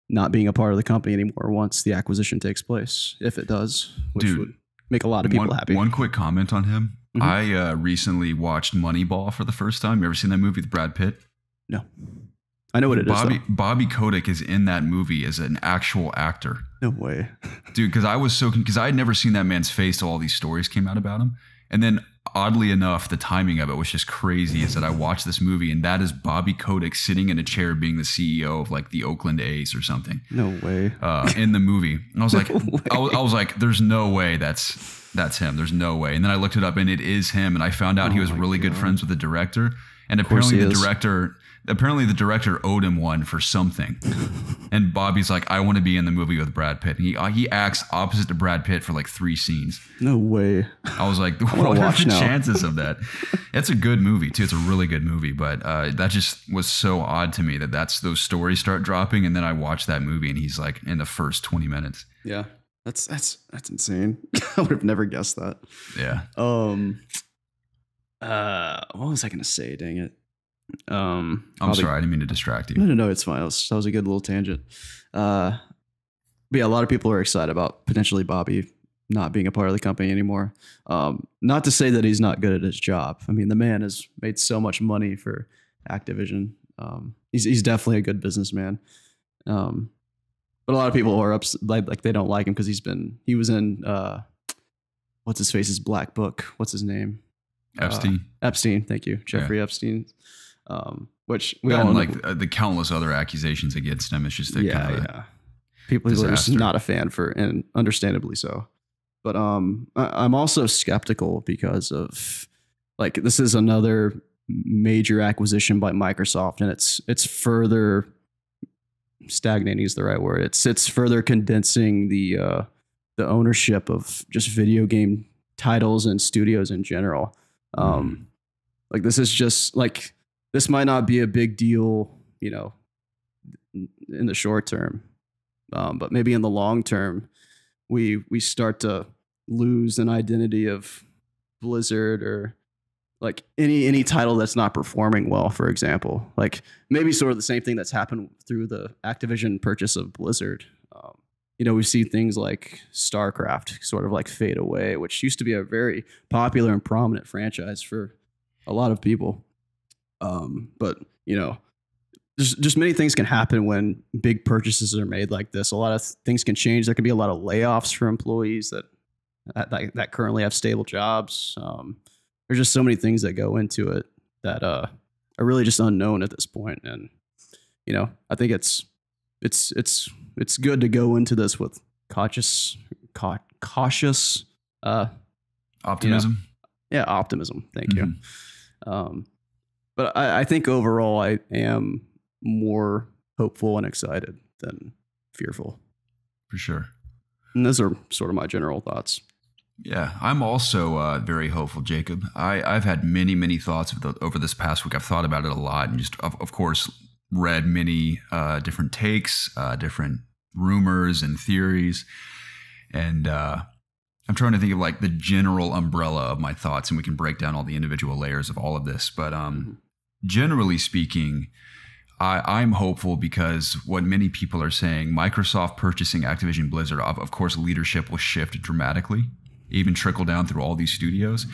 not being a part of the company anymore once the acquisition takes place, if it does, which would make a lot of people happy. One quick comment on him. I recently watched Moneyball for the first time. You ever seen that movie with Brad Pitt? No. I know what it is. Bobby Kotick is in that movie as an actual actor. No way. Dude, because I had never seen that man's face till all these stories came out about him. And then oddly enough, the timing of it was just crazy, is that I watched this movie and that is Bobby Kotick sitting in a chair being the CEO of like the Oakland A's or something. No way. In the movie. And I was like, I was like, there's no way that's him. There's no way. And then I looked it up and it is him. And I found out he was really good friends with the director. And apparently the director owed him one for something. And Bobby's like, I want to be in the movie with Brad Pitt. And he acts opposite to Brad Pitt for like 3 scenes. No way. I was like, what are the chances of that? It's a good movie too. It's a really good movie. But that just was so odd to me that those stories start dropping. And then I watched that movie and he's like in the first 20 minutes. Yeah. That's insane. I would have never guessed that. Yeah. What was I going to say? Dang it. I'm sorry, I didn't mean to distract you. No, it's fine. That was a good little tangent. But yeah, a lot of people are excited about potentially Bobby not being a part of the company anymore. Not to say that he's not good at his job. I mean, the man has made so much money for Activision. He's definitely a good businessman. But a lot of people are upset, like they don't like him because he was in what's his face's Black Book. What's his name? Epstein. Thank you, Jeffrey Epstein. Which we all like the countless other accusations against him. It's just people who are just not a fan for, and understandably so. But I'm also skeptical because of like this is another major acquisition by Microsoft, and it's further stagnating is the right word. It's further condensing the ownership of just video game titles and studios in general. Like this is just like, this might not be a big deal, in the short term. But maybe in the long term, we start to lose an identity of Blizzard or like any title that's not performing well, for example, like maybe sort of the same thing that's happened through the Activision purchase of Blizzard. You know, we've seen things like StarCraft sort of like fade away, which used to be a very popular and prominent franchise for a lot of people. But you know, just many things can happen when big purchases are made like this. A lot of things can change. There can be a lot of layoffs for employees that currently have stable jobs. There's just so many things that go into it that are really just unknown at this point. And you know, I think it's good to go into this with cautious Optimism. You know, optimism. Thank you. But I think overall, I am more hopeful and excited than fearful. For sure. And those are sort of my general thoughts. Yeah, I'm also very hopeful, Jacob. I've had many thoughts over this past week. I've thought about it a lot and just, of course, read many different takes, different rumors and theories. And I'm trying to think of like the general umbrella of my thoughts, and we can break down all the individual layers of all of this. But generally speaking, I'm hopeful because what many people are saying, Microsoft purchasing Activision Blizzard, of course, leadership will shift dramatically, even trickle down through all these studios.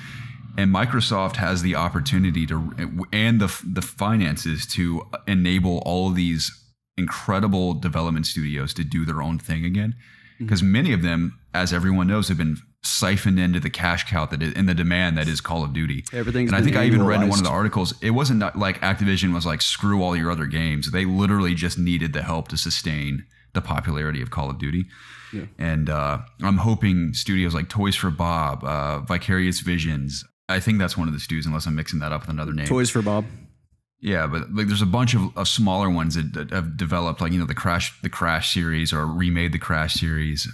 And Microsoft has the opportunity to, and the finances to enable all of these incredible development studios to do their own thing again. Because many of them, as everyone knows, have been siphoned into the cash cow that is in the demand that is Call of Duty. Everything's and I think I even read in one of the articles, it wasn't like Activision was like, screw all your other games. They literally just needed the help to sustain the popularity of Call of Duty. Yeah. And I'm hoping studios like Toys for Bob, Vicarious Visions, I think that's one of the studios, unless I'm mixing that up with another name. Toys for Bob. Yeah, but like there's a bunch of smaller ones that have developed, like, you know, the Crash series, or remade the Crash series.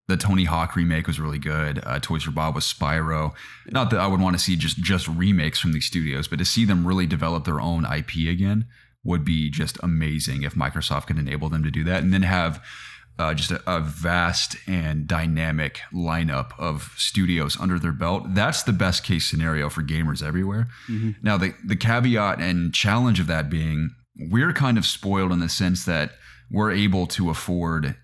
The Tony Hawk remake was really good. Toys for Bob was Spyro. Not that I would want to see just remakes from these studios, but to see them really develop their own IP again would be just amazing if Microsoft could enable them to do that, and then have just a vast and dynamic lineup of studios under their belt. That's the best case scenario for gamers everywhere. Now, the caveat and challenge of that being, we're kind of spoiled in the sense that we're able to afford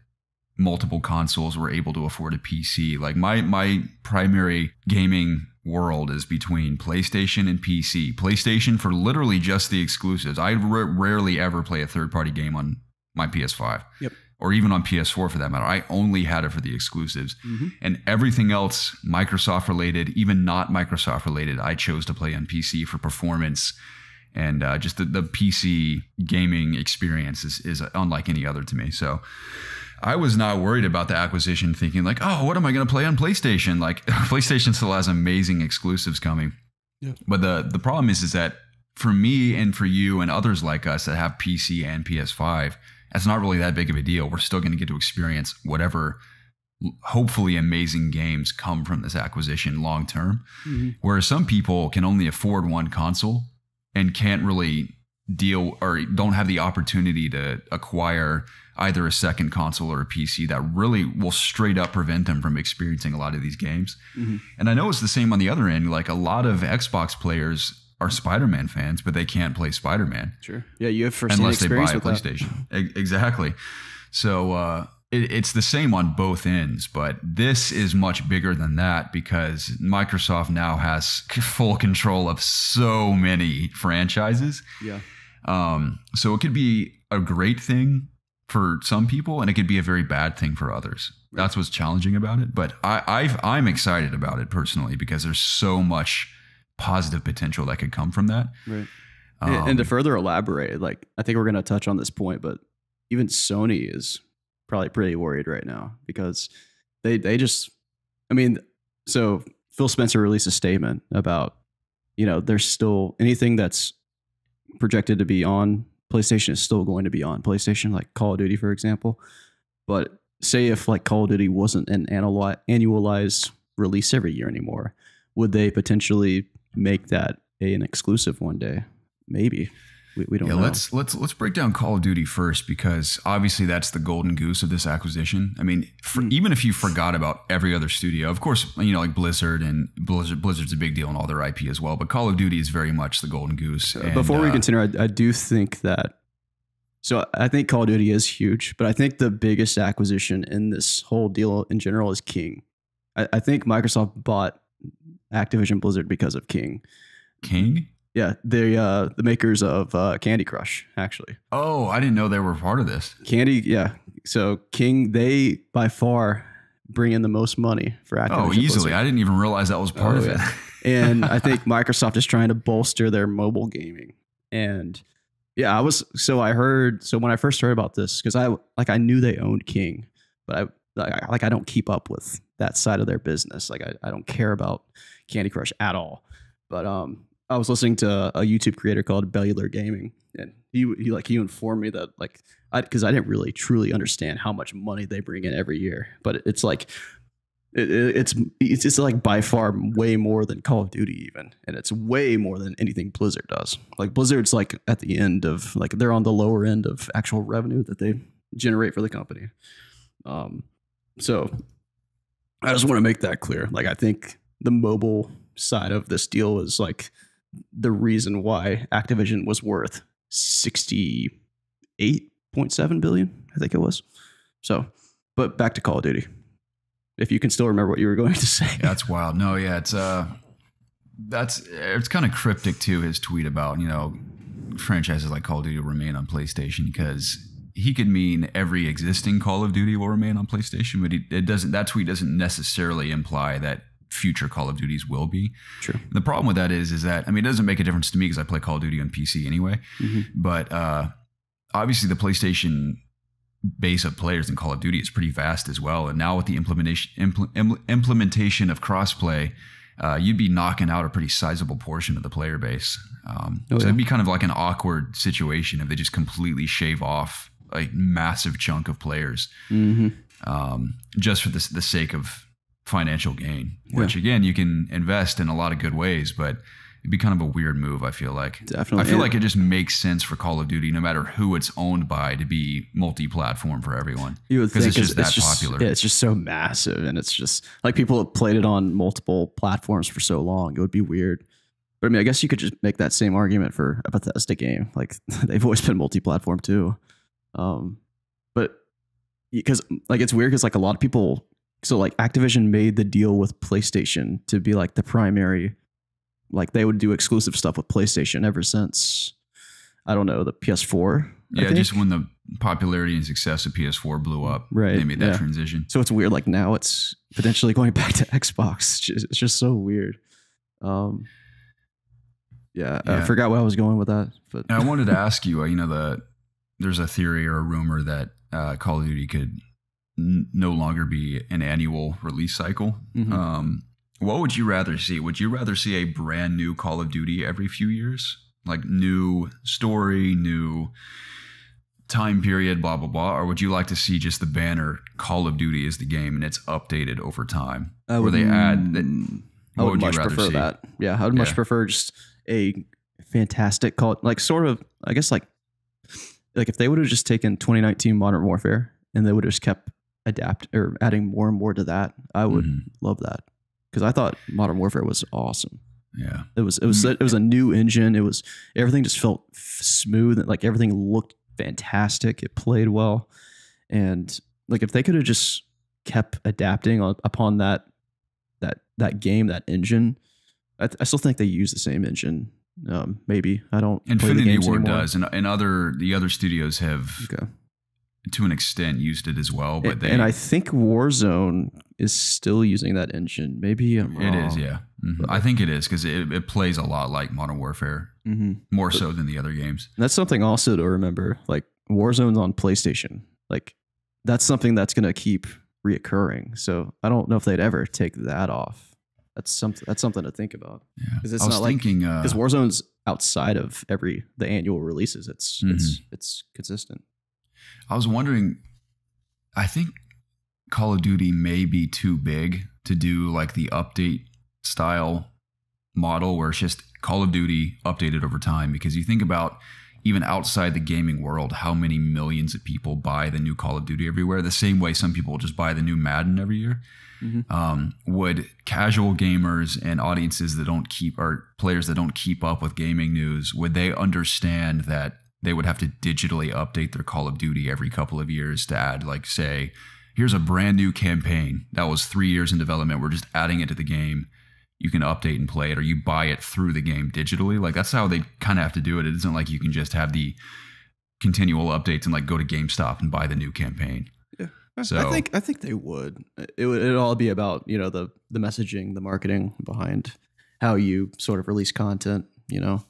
multiple consoles. We're able to afford a PC. Like my primary gaming world is between PlayStation and PC. PlayStation for literally just the exclusives. I rarely ever play a third-party game on my PS5. Yep. Or even on PS4 for that matter. I only had it for the exclusives. And everything else, Microsoft related, even not Microsoft related, I chose to play on PC for performance. And just the PC gaming experience is unlike any other to me. So I was not worried about the acquisition, thinking like, oh, what am I going to play on PlayStation? Like, PlayStation still has amazing exclusives coming. Yeah. But the problem is that for me and for you and others like us that have PC and PS5, that's not really that big of a deal. We're still going to get to experience whatever hopefully amazing games come from this acquisition long term. Whereas some people can only afford one console and can't really deal or don't have the opportunity to acquire either a second console or a PC that really will straight up prevent them from experiencing a lot of these games. And I know it's the same on the other end. Like, a lot of Xbox players are Spider-Man fans, but they can't play Spider-Man. Sure. Yeah, you have first-hand experience with unless they buy a PlayStation. Exactly. So it's the same on both ends, but this is much bigger than that because Microsoft now has full control of so many franchises. Yeah. So it could be a great thing for some people, and it could be a very bad thing for others. Right. That's what's challenging about it. But I'm excited about it personally because there's so much positive potential that could come from that. Right. And to further elaborate, like, I think we're going to touch on this point, but even Sony is probably pretty worried right now because they just, I mean, so Phil Spencer released a statement about, you know, there's still anything that's projected to be on PlayStation is still going to be on PlayStation, like Call of Duty, for example. But say if like Call of Duty wasn't an annualized release every year anymore, would they potentially make that an exclusive one day? Maybe. we don't know. Let's break down Call of Duty first, because obviously that's the golden goose of this acquisition. I mean, even if you forgot about every other studio, of course, like Blizzard, and Blizzard's a big deal in all their IP as well, but Call of Duty is very much the golden goose. Before we continue, I do think that. So I think Call of Duty is huge, but I think the biggest acquisition in this whole deal in general is King. I think Microsoft bought Activision Blizzard because of King. King? Yeah, they're the makers of Candy Crush, actually. Oh, I didn't know they were part of this. Yeah. So King, they by far bring in the most money for Activision. Oh, easily. Blizzard. I didn't even realize that was part of it. And I think Microsoft is trying to bolster their mobile gaming. And yeah, when I first heard about this, because I knew they owned King, but I don't keep up with that side of their business. Like I don't care about Candy Crush at all. But I was listening to a YouTube creator called Bellular Gaming, and he informed me that because I didn't really truly understand how much money they bring in every year, but it's like it's like by far way more than Call of Duty even, and it's way more than anything Blizzard does. Like Blizzard's like at the end of they're on the lower end of actual revenue that they generate for the company. So I just want to make that clear. Like I think the mobile side of this deal is like the reason why Activision was worth $68.7 billion, I think it was. So, but back to Call of Duty. If you can still remember what you were going to say. That's wild. No, yeah, it's kind of cryptic too, his tweet about, franchises like Call of Duty will remain on PlayStation, because he could mean every existing Call of Duty will remain on PlayStation, but that tweet doesn't necessarily imply that future Call of Duties will be. True. The problem with that is that, it doesn't make a difference to me because I play Call of Duty on PC anyway. Mm-hmm. But obviously the PlayStation base of players in Call of Duty is pretty vast as well. And now with the implementation of crossplay, you'd be knocking out a pretty sizable portion of the player base. So it'd be kind of like an awkward situation if they just completely shave off a massive chunk of players, just for the sake of financial gain, which again, you can invest in a lot of good ways, but it'd be kind of a weird move, I feel like. Definitely. I feel like it just makes sense for Call of Duty, no matter who it's owned by, to be multi-platform for everyone. You would think it's just that popular. Yeah, it's just so massive, and it's just like people have played it on multiple platforms for so long. It would be weird. But I guess you could just make that same argument for a Bethesda game. Like they've always been multi-platform too. But because it's weird because a lot of people, so Activision made the deal with PlayStation to be the primary. They would do exclusive stuff with PlayStation ever since, I don't know, the PS4. Yeah, just when the popularity and success of PS4 blew up, they made that transition. So it's weird. Now it's potentially going back to Xbox. It's just so weird. I forgot where I was going with that. But I wanted to ask you, there's a theory or a rumor that Call of Duty could no longer be an annual release cycle. Mm-hmm. What would you rather see? Would you rather see a brand new Call of Duty every few years? Like new story, new time period, blah, blah, blah? Or would you like to see just the banner Call of Duty is the game and it's updated over time? I would much prefer that. Yeah, I would much prefer just a fantastic Call. I guess if they would have just taken 2019 Modern Warfare and they would have just kept adding more and more to that, I would love that. Because I thought Modern Warfare was awesome. Yeah, it was a new engine. Everything just felt smooth. Everything looked fantastic. It played well, and if they could have just kept adapting upon that game, that engine, I still think they use the same engine. Maybe I don't. Infinity Ward does, and the other studios have. Okay. To an extent used it as well, but and I think Warzone is still using that engine. Maybe I'm wrong. It is, yeah. Mm-hmm. I think it is because it plays a lot like Modern Warfare, more so than the other games. That's something also to remember. Warzone's on PlayStation. That's something that's going to keep reoccurring. So I don't know if they'd ever take that off. That's something to think about. Yeah, because it's not because Warzone's outside of the annual releases. It's consistent. I was wondering, I think Call of Duty may be too big to do the update style model where it's just Call of Duty updated over time. Because you think about, even outside the gaming world, how many millions of people buy the new Call of Duty everywhere, the same way some people just buy the new Madden every year. Would casual gamers and audiences that don't keep, or players that don't keep up with gaming news, would they understand that they would have to digitally update their Call of Duty every couple of years to add, like, say, here's a brand new campaign that was 3 years in development, we're just adding it to the game, you can update and play it, or you buy it through the game digitally? Like, that's how they kind of have to do it. It isn't like you can just have the continual updates and like go to GameStop and buy the new campaign. So I think they would. It'd all be about, you know, the messaging, the marketing behind how you sort of release content, you know,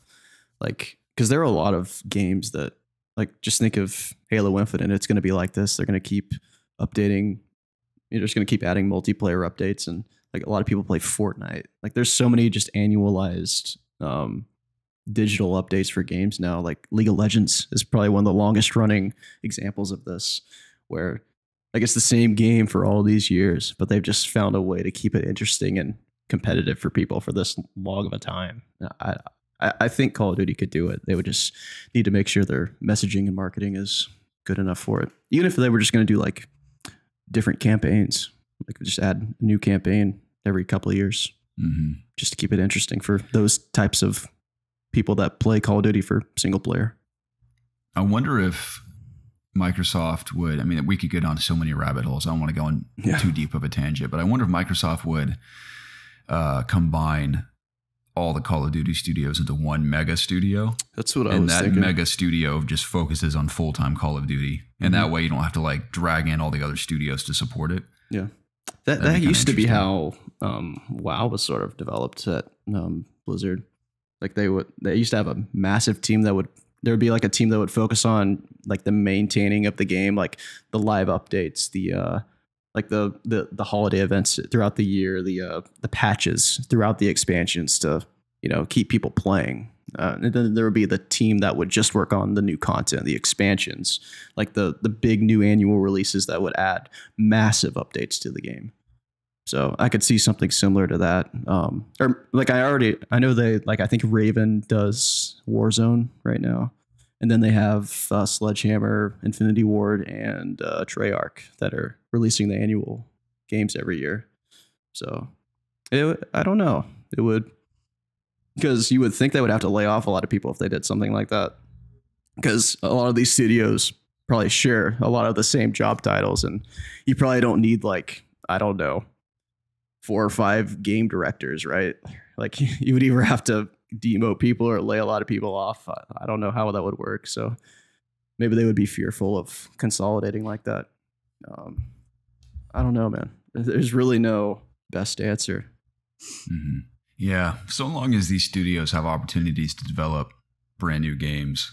like, because there are a lot of games that, like, just think of Halo Infinite. It's going to be like this. They're going to keep updating. You're just going to keep adding multiplayer updates, and like a lot of people play Fortnite. Like, there's so many just annualized digital updates for games now. Like League of Legends is probably one of the longest running examples of this, where like it's the same game for all these years, but they've just found a way to keep it interesting and competitive for people for this long of a time. I think Call of Duty could do it. They would just need to make sure their messaging and marketing is good enough for it. Even if they were just going to do like different campaigns, like just add a new campaign every couple of years, just to keep it interesting for those types of people that play Call of Duty for single player. I wonder if Microsoft would, I mean, we could go down so many rabbit holes. I don't want to go in too deep of a tangent, but I wonder if Microsoft would combine all the Call of Duty studios into one mega studio. That's what I was thinking. And that mega studio just focuses on full-time Call of Duty. And that way you don't have to like drag in all the other studios to support it. Yeah. That used to be how WoW was sort of developed at Blizzard. Like they used to have a massive team there would be like a team that would focus on like the maintaining of the game, like the live updates, the like the holiday events throughout the year, the patches throughout the expansions to, you know, keep people playing. And then there would be the team that would just work on the new content, the expansions, like the big new annual releases that would add massive updates to the game. So I could see something similar to that. Or like I know I think Raven does Warzone right now. And then they have Sledgehammer, Infinity Ward, and Treyarch that are releasing the annual games every year. So I don't know. It would, because you would think they would have to lay off a lot of people if they did something like that. Because a lot of these studios probably share a lot of the same job titles, and you probably don't need like, I don't know, 4 or 5 game directors, right? Like you would either have to demote people or lay a lot of people off. I don't know how that would work. So maybe they would be fearful of consolidating like that. I don't know, man. There's really no best answer. Yeah. So long as these studios have opportunities to develop brand new games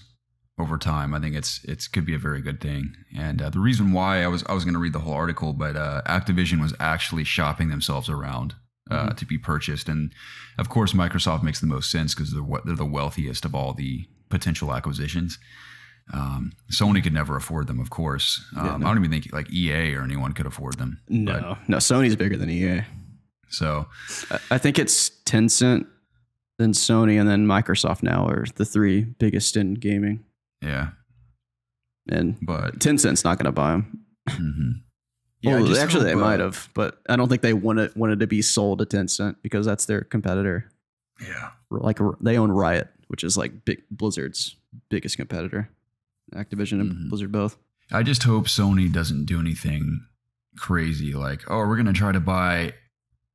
over time, I think it's could be a very good thing. And the reason why I was going to read the whole article, but Activision was actually shopping themselves around to be purchased, and of course Microsoft makes the most sense because they're the wealthiest of all the potential acquisitions. Sony could never afford them, of course. I don't even think like EA or anyone could afford them. No, Sony's bigger than EA. So I think it's Tencent, then Sony, and then Microsoft now are the 3 biggest in gaming. Yeah. But Tencent's not going to buy them. Yeah, well, actually, they might have, but I don't think they wanted to be sold to Tencent because that's their competitor. Yeah. Like they own Riot, which is like Blizzard's biggest competitor. Activision and Blizzard both. I just hope Sony doesn't do anything crazy like, oh, we're going to try to buy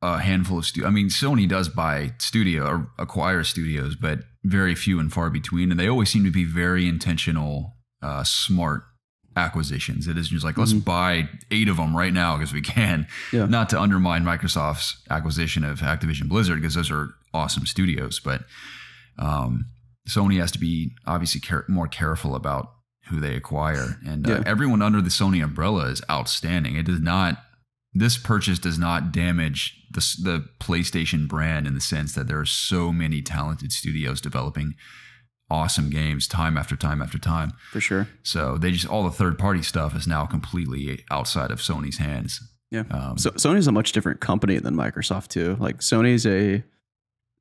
a handful of studios. I mean, Sony does buy or acquire studios, but very few and far between. And they always seem to be very intentional, smart acquisitions. It is just like, let's buy 8 of them right now because we can. Yeah. Not to undermine Microsoft's acquisition of Activision Blizzard, because those are awesome studios. But Sony has to be obviously more careful about who they acquire. And everyone under the Sony umbrella is outstanding. It does not. This purchase does not damage the PlayStation brand in the sense that there are so many talented studios developing awesome games time after time after time. For sure. So all the third party stuff is now completely outside of Sony's hands. Yeah. So Sony's a much different company than Microsoft too. Like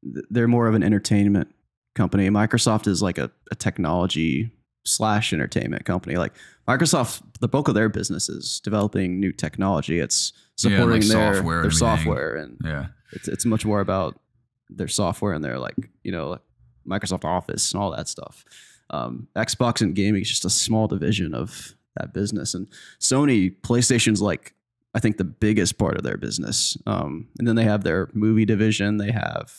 they're more of an entertainment company. Microsoft is like a technology / entertainment company. Like Microsoft, the bulk of their business is developing new technology. It's supporting their software, and it's much more about their software and their like Microsoft Office and all that stuff. Xbox and gaming is just a small division of that business, and Sony PlayStation's like I think the biggest part of their business. And then they have their movie division. They have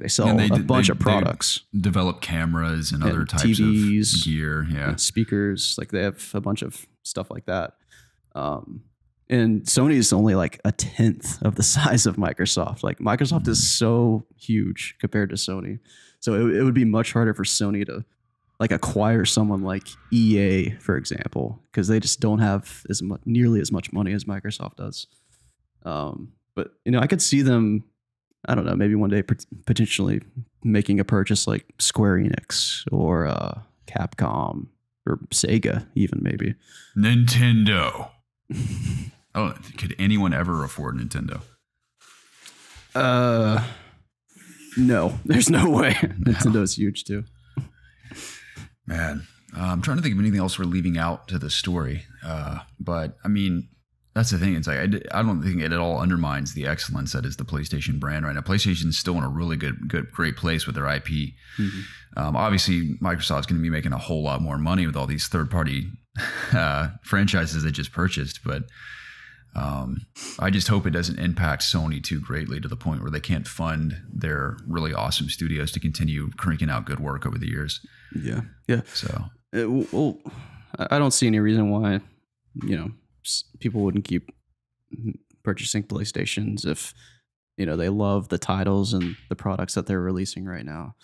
they sell a bunch of products. They develop cameras and other types TVs, of gear. Yeah. And speakers. Like they have a bunch of stuff like that. And Sony is only like a 1/10 of the size of Microsoft. Like Microsoft is so huge compared to Sony. So it would be much harder for Sony to like acquire someone like EA, for example, because they just don't have nearly as much money as Microsoft does. But I could see them, I don't know, maybe one day potentially making a purchase like Square Enix or Capcom or Sega, even maybe. Nintendo. Oh, could anyone ever afford Nintendo? No, there's no way. Nintendo's huge too. Man, I'm trying to think of anything else we're leaving out to the story. But I mean, that's the thing. It's like I don't think it at all undermines the excellence that is the PlayStation brand right now. PlayStation's still in a really great place with their IP. Mm-hmm. Obviously, Microsoft's going to be making a whole lot more money with all these third-party franchises they just purchased. But I just hope it doesn't impact Sony too greatly to the point where they can't fund their really awesome studios to continue cranking out good work over the years. Yeah. So, well, I don't see any reason why, people wouldn't keep purchasing PlayStations if, they love the titles and the products that they're releasing right now.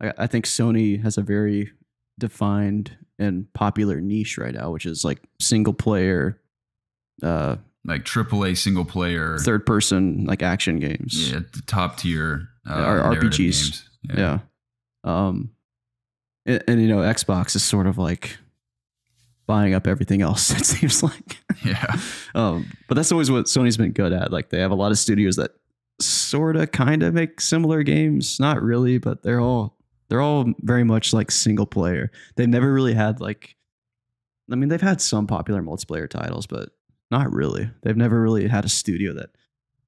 I think Sony has a very defined and popular niche right now, which is like single player, like AAA single player, third person, like action games. Yeah, top tier RPGs. Games. Yeah. And Xbox is sort of like buying up everything else, it seems like. Yeah. But that's always what Sony's been good at. Like they have a lot of studios that sort of kind of make similar games. Not really, but they're all very much like single player. They've never really had they've had some popular multiplayer titles, but not really. They've never really had a studio that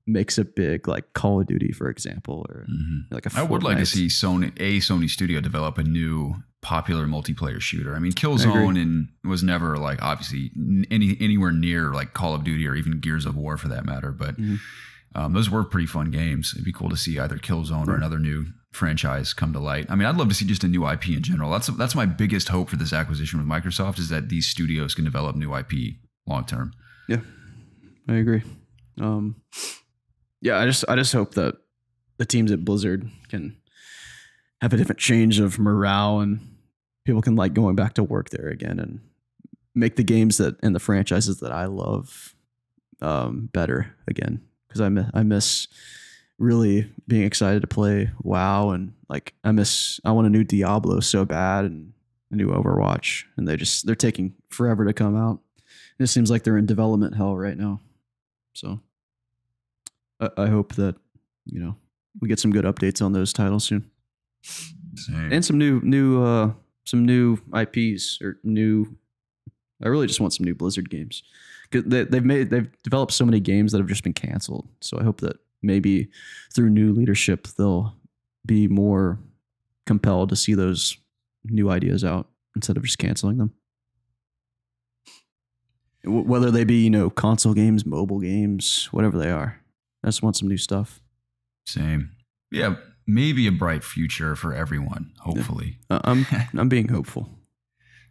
makes it big, like Call of Duty, for example, or like a Fortnite. I would like to see Sony studio develop a new popular multiplayer shooter. I mean, Killzone was never like obviously anywhere near like Call of Duty or even Gears of War for that matter, but those were pretty fun games. It'd be cool to see either Killzone or another new franchise come to light. I mean, I'd love to see just a new IP in general. That's my biggest hope for this acquisition with Microsoft is that these studios can develop new IP long term. Yeah, I agree. Yeah, I just hope that the teams at Blizzard can have a different change of morale and people can like going back to work there again and make the games and the franchises that I love better again. Because I miss really being excited to play WoW, and like I want a new Diablo so bad and a new Overwatch, and they're taking forever to come out. It seems like they're in development hell right now. So I hope that, we get some good updates on those titles soon. Same. And some new IPs or I really just want some new Blizzard games. 'Cause they've developed so many games that have just been canceled. So I hope that maybe through new leadership, they'll be more compelled to see those new ideas out instead of just canceling them. Whether they be, console games, mobile games, whatever they are. I just want some new stuff. Same. Yeah, maybe a bright future for everyone, hopefully. Yeah. I'm being hopeful.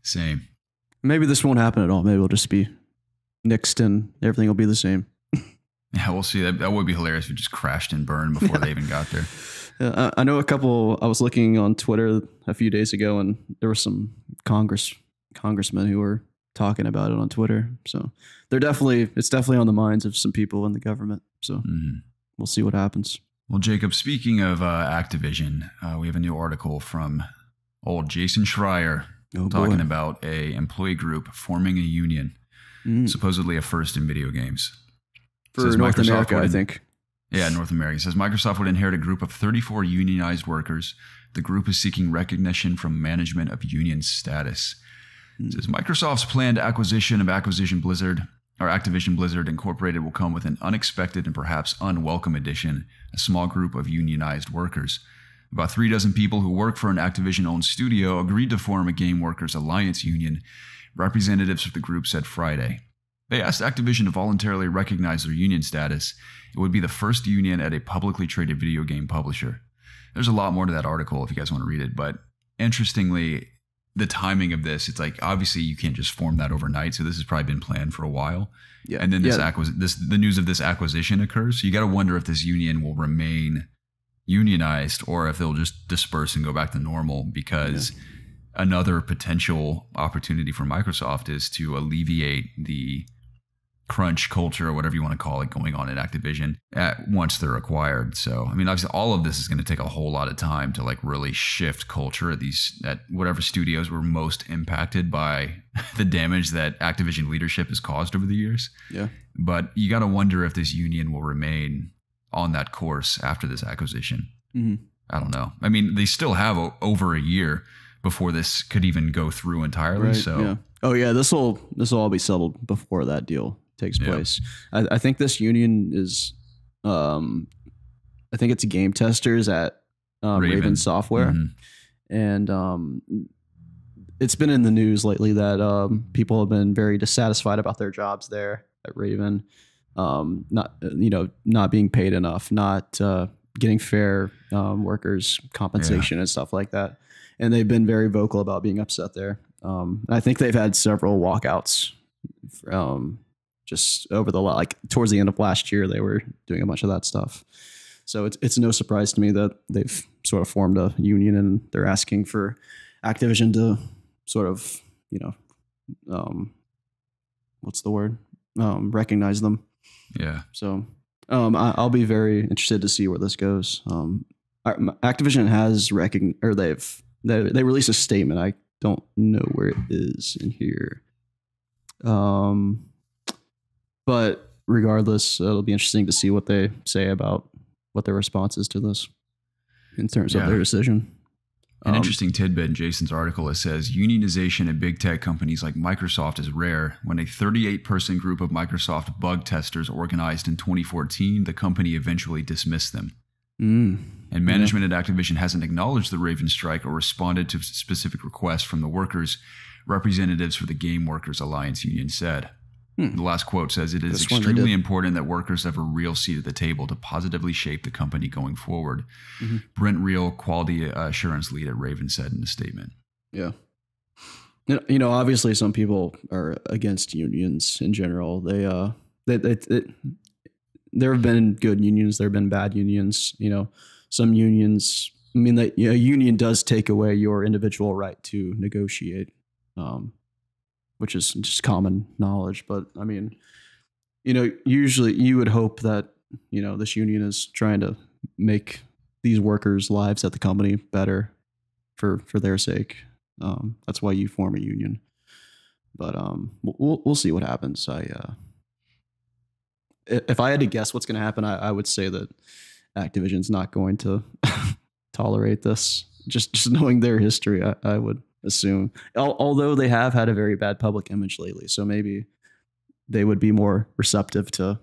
Same. Maybe this won't happen at all. Maybe it'll just be nixed and everything will be the same. Yeah, we'll see. That would be hilarious if it just crashed and burned before they even got there. I know I was looking on Twitter a few days ago, and there were some congressmen who were talking about it on Twitter. So it's definitely on the minds of some people in the government. So we'll see what happens. Well, Jacob, speaking of Activision, we have a new article from old Jason Schreier talking about a employee group forming a union, supposedly a first in video games. For North America, I think. Yeah, North America. It says Microsoft would inherit a group of 34 unionized workers The group is seeking recognition from management of union status. It says Microsoft's planned acquisition of Activision Blizzard Incorporated will come with an unexpected and perhaps unwelcome addition, a small group of unionized workers. About 36 people who work for an Activision-owned studio agreed to form a Game Workers Alliance union, representatives of the group said Friday. They asked Activision to voluntarily recognize their union status. It would be the first union at a publicly traded video game publisher. There's a lot more to that article if you guys want to read it, but interestingly, the timing of this, it's like obviously you can't just form that overnight, so this has probably been planned for a while. Yeah. And then the news of this acquisition occurs. So you got to wonder if this union will remain unionized or if they'll just disperse and go back to normal, because another potential opportunity for Microsoft is to alleviate the crunch culture or whatever you want to call it going on at Activision once they're acquired. So, I mean, obviously all of this is going to take a whole lot of time to like really shift culture at whatever studios were most impacted by the damage that Activision leadership has caused over the years. Yeah. But you got to wonder if this union will remain on that course after this acquisition. Mm-hmm. I don't know. I mean, they still have over a year before this could even go through entirely. Right, so, yeah. Oh yeah, this will all be settled before that deal takes place. I think this union is, I think it's game testers at Raven Software, and it's been in the news lately that people have been very dissatisfied about their jobs there at Raven, not being paid enough, not getting fair workers compensation and stuff like that, and they've been very vocal about being upset there. I think they've had several walkouts. Just over towards the end of last year, they were doing a bunch of that stuff. So it's no surprise to me that they've sort of formed a union and they're asking for Activision to sort of, what's the word? Recognize them. Yeah. So I'll be very interested to see where this goes. Activision has they released a statement. I don't know where it is in here. But regardless, it'll be interesting to see what they say about what their response is to this in terms of their decision. An interesting tidbit in Jason's article, it says unionization at big tech companies like Microsoft is rare. When a 38-person group of Microsoft bug testers organized in 2014, the company eventually dismissed them. And management at Activision hasn't acknowledged the Raven strike or responded to specific requests from the workers. Representatives for the Game Workers Alliance union said. The last quote says, "It is extremely important that workers have a real seat at the table to positively shape the company going forward." Brent Reel, quality assurance lead at Raven, said in a statement. Yeah. Obviously some people are against unions in general. There have been good unions. There have been bad unions. Some unions, a union does take away your individual right to negotiate, which is just common knowledge. But I mean, usually you would hope that, this union is trying to make these workers' lives at the company better for their sake. That's why you form a union. But we'll see what happens. If I had to guess what's going to happen, I would say that Activision's not going to tolerate this. Just knowing their history, I would assume. Although they have had a very bad public image lately, so maybe they would be more receptive to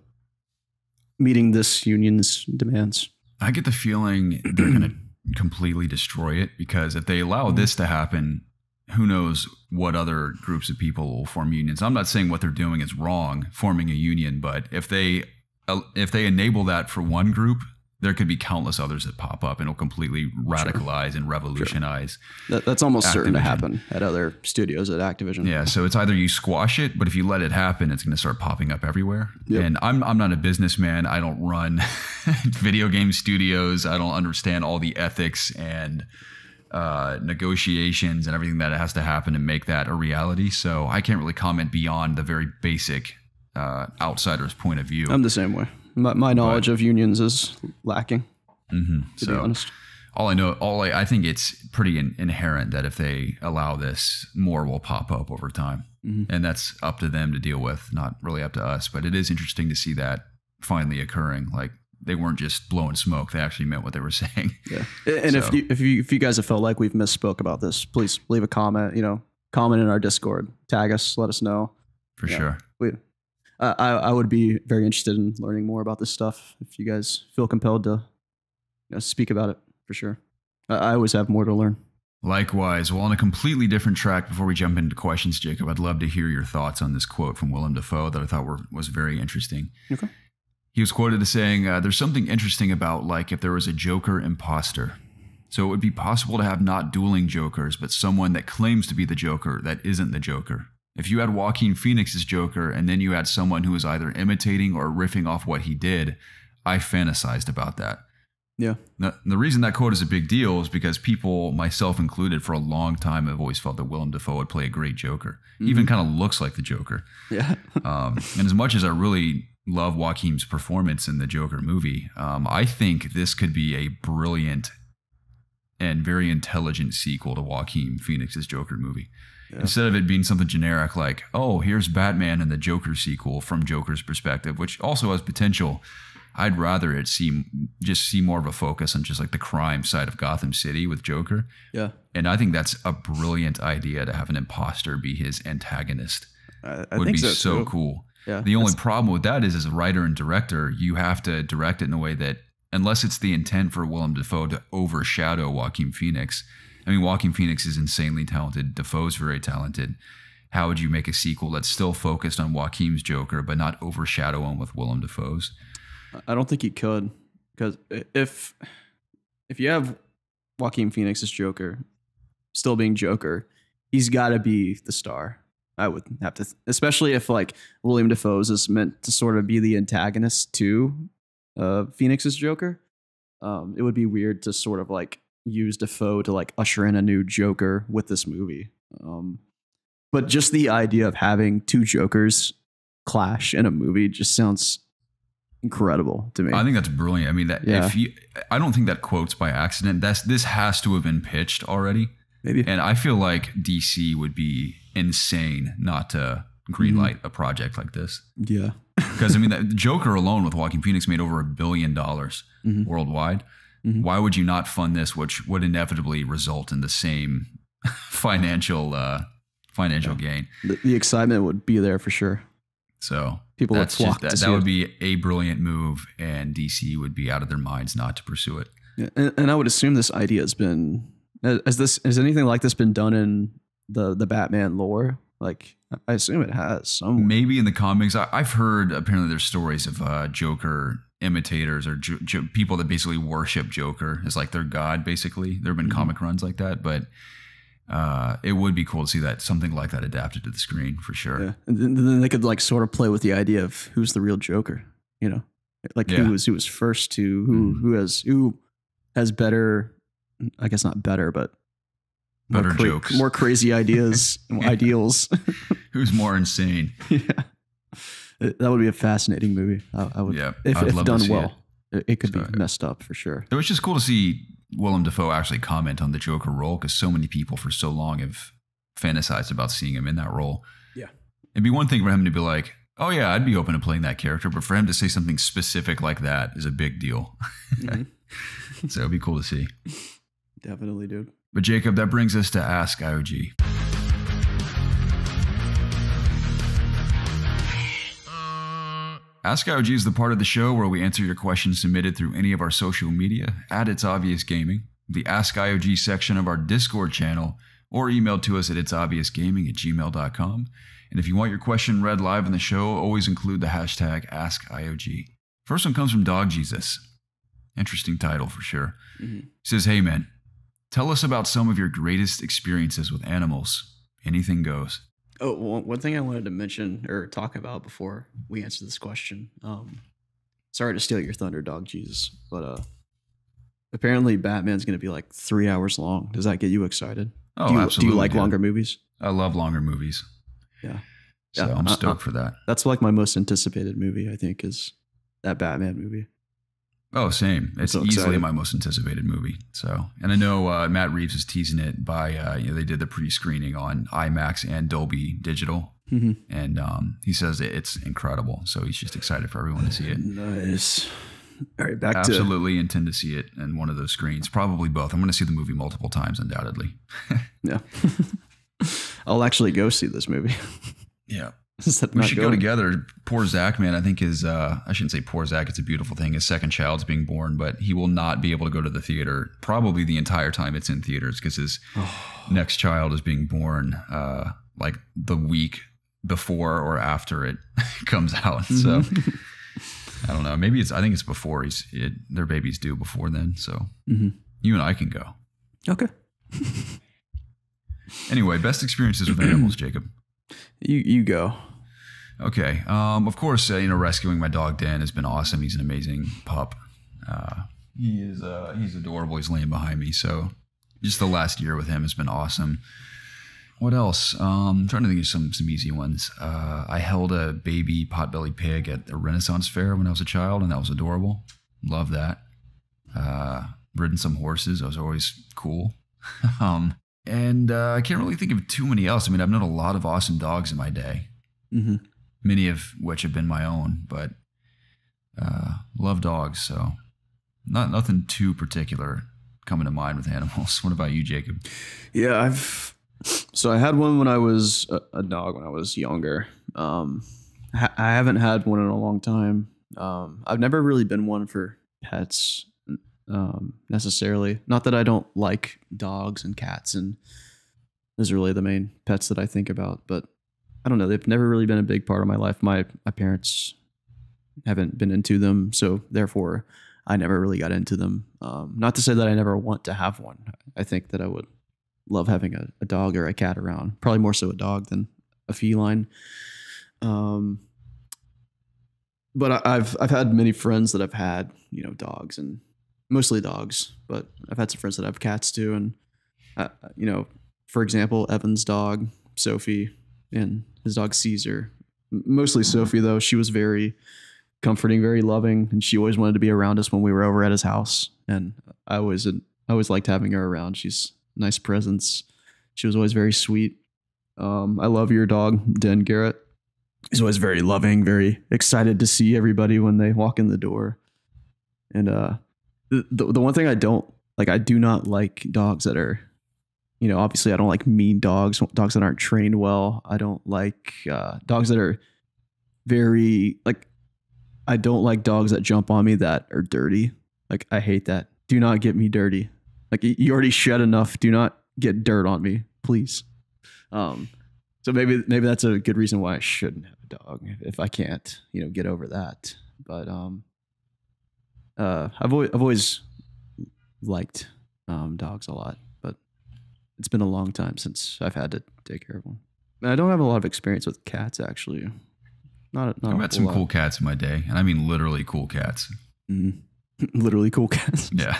meeting this union's demands. I get the feeling they're going to completely destroy it, because if they allow this to happen, who knows what other groups of people will form unions. I'm not saying what they're doing is wrong, forming a union, but if they enable that for one group, there could be countless others that pop up and it'll completely radicalize and revolutionize. That's almost Activision. Certain to happen at other studios at Activision. Yeah, so it's either you squash it, but if you let it happen, it's going to start popping up everywhere. Yep. And I'm not a businessman. I don't run video game studios. I don't understand all the ethics and negotiations and everything that has to happen to make that a reality. So I can't really comment beyond the very basic outsider's point of view. I'm the same way. My knowledge of unions is lacking, to be honest. I think it's pretty inherent that if they allow this, more will pop up over time. And that's up to them to deal with, not really up to us. But it is interesting to see that finally occurring. Like, they weren't just blowing smoke. They actually meant what they were saying. Yeah. And So- if you guys have felt like we've misspoke about this, please leave a comment. Comment in our Discord, tag us, let us know. For sure. I would be very interested in learning more about this stuff if you guys feel compelled to speak about it, for sure. I always have more to learn. Likewise. Well, on a completely different track, before we jump into questions, Jacob, I'd love to hear your thoughts on this quote from Willem Dafoe that I thought was very interesting. Okay. He was quoted as saying, there's something interesting about like if there was a Joker imposter. So it would be possible to have not dueling Jokers, but someone that claims to be the Joker that isn't the Joker. If you had Joaquin Phoenix's Joker and then you had someone who was either imitating or riffing off what he did, I fantasized about that. Yeah. Now, the reason that quote is a big deal is because people, myself included, for a long time have always felt that Willem Dafoe would play a great Joker. He even kind of looks like the Joker. Yeah. And as much as I really love Joaquin's performance in the Joker movie, I think this could be a brilliant and very intelligent sequel to Joaquin Phoenix's Joker movie. Yeah. Instead of it being something generic like, oh, here's Batman and the Joker sequel from Joker's perspective, which also has potential, I'd rather it see more of a focus on just like the crime side of Gotham City with Joker. Yeah. And I think that's a brilliant idea to have an imposter be his antagonist. I would think be so too. cool. Yeah. The only problem with that is as a writer and director, you have to direct it in a way that, unless it's the intent for Willem Dafoe to overshadow Joaquin Phoenix. I mean, Joaquin Phoenix is insanely talented. Dafoe's very talented. How would you make a sequel that's still focused on Joaquin's Joker, but not overshadow him with Willem Dafoe's? I don't think he could, because if you have Joaquin Phoenix's Joker still being Joker, he's got to be the star. I would have to, especially if like William Dafoe's is meant to sort of be the antagonist to Phoenix's Joker. It would be weird to sort of like use Dafoe to like usher in a new Joker with this movie. But just the idea of having two Jokers clash in a movie just sounds incredible to me. I think that's brilliant. I mean, I don't think that quote's by accident. This has to have been pitched already. Maybe. And I feel like DC would be insane not to greenlight a project like this. Yeah. Because I mean, the Joker alone with Joaquin Phoenix made over $1 billion worldwide. Mm-hmm. Why would you not fund this, which would inevitably result in the same financial gain? The excitement would be there for sure. So people would flock to see that would be a brilliant move, and DC would be out of their minds not to pursue it. Yeah, and I would assume this idea has been has anything like this been done in the Batman lore? Like, I assume it has somewhere. Maybe in the comics. I've heard apparently there's stories of Joker imitators or people that basically worship Joker as like their god. Basically, there have been comic runs like that, but it would be cool to see that something like that adapted to the screen for sure. Yeah, and then they could like sort of play with the idea of who's the real Joker. You know, like who was first to who has better. I guess not better, but better jokes, more crazy ideas, ideals. Who's more insane? Yeah, that would be a fascinating movie. I would, if done well, it could be messed up for sure. It was just cool to see Willem Dafoe actually comment on the Joker role, because so many people for so long have fantasized about seeing him in that role. Yeah, it'd be one thing for him to be like, "Oh yeah, I'd be open to playing that character," but for him to say something specific like that is a big deal. So it'd be cool to see. Definitely, dude. But Jacob, that brings us to AskIOG. AskIOG is the part of the show where we answer your questions submitted through any of our social media, at ItsObviousGaming, the AskIOG section of our Discord channel, or emailed to us at itsobviousgaming@gmail.com. And if you want your question read live in the show, always include the hashtag AskIOG. First one comes from Dog Jesus. Interesting title for sure. He says, "Hey man, tell us about some of your greatest experiences with animals. Anything goes." Oh, one thing I wanted to mention or talk about before we answer this question. Sorry to steal your thunder, Dog Jesus, but apparently Batman's going to be like 3 hours long. Does that get you excited? Oh, absolutely. Do you like longer movies? I love longer movies. Yeah. So I'm stoked for that. That's like my most anticipated movie, I think, is that Batman movie. Oh, same. It's so easily excited. my most anticipated movie. So, and I know Matt Reeves is teasing it by, they did the pre-screening on IMAX and Dolby Digital. And he says it's incredible. So he's just excited for everyone to see it. Nice. All right, back Absolutely intend to see it in one of those screens. Probably both. I'm going to see the movie multiple times, undoubtedly. Yeah. I'll actually go see this movie. Yeah. We should go together. Poor Zach, man. I think his, I shouldn't say poor Zach. It's a beautiful thing. His second child's being born, but he will not be able to go to the theater probably the entire time it's in theaters because his next child is being born like the week before or after it comes out. So I don't know. Maybe I think it's before their baby's due before then. So you and I can go. Okay. Anyway, best experiences with animals, Jacob. You go. Okay. Of course, rescuing my dog Dan has been awesome. He's an amazing pup. He's adorable. He's laying behind me. So just the last year with him has been awesome. What else? I'm trying to think of some easy ones. I held a baby potbelly pig at a Renaissance fair when I was a child, and that was adorable. Love that. Ridden some horses. That was always cool. And I can't really think of too many else. I mean, I've known a lot of awesome dogs in my day. Many of which have been my own, but love dogs, so nothing too particular coming to mind with animals. What about you, Jacob? Yeah, I had one when I was a dog when I was younger. I haven't had one in a long time. I've never really been one for pets necessarily. Not that I don't like dogs and cats, and those are really the main pets that I think about, but I don't know. They've never really been a big part of my life. My parents haven't been into them, so therefore I never really got into them. Not to say that I never want to have one. I think that I would love having a dog or a cat around. Probably more so a dog than a feline. But I've had many friends that have had dogs, and mostly dogs. But I've had some friends that have cats too, and for example, Evan's dog Sophie and his dog Caesar. Mostly Sophie, though. She was very comforting, very loving, and she always wanted to be around us when we were over at his house. And I always liked having her around. She's a nice presence. She was always very sweet. I love your dog, Den Garrett. He's always very loving, very excited to see everybody when they walk in the door. And the one thing I do not like dogs that are, obviously I don't like mean dogs that aren't trained well. I don't like dogs that are I don't like dogs that jump on me that are dirty. Like, I hate that. Do not get me dirty. Like, you already shed enough. Do not get dirt on me, please. So maybe that's a good reason why I shouldn't have a dog if I can't, get over that. But I've always liked dogs a lot. It's been a long time since I've had to take care of one. I don't have a lot of experience with cats, actually. I've met some cool cats in my day, and I mean literally cool cats. Literally cool cats. Yeah.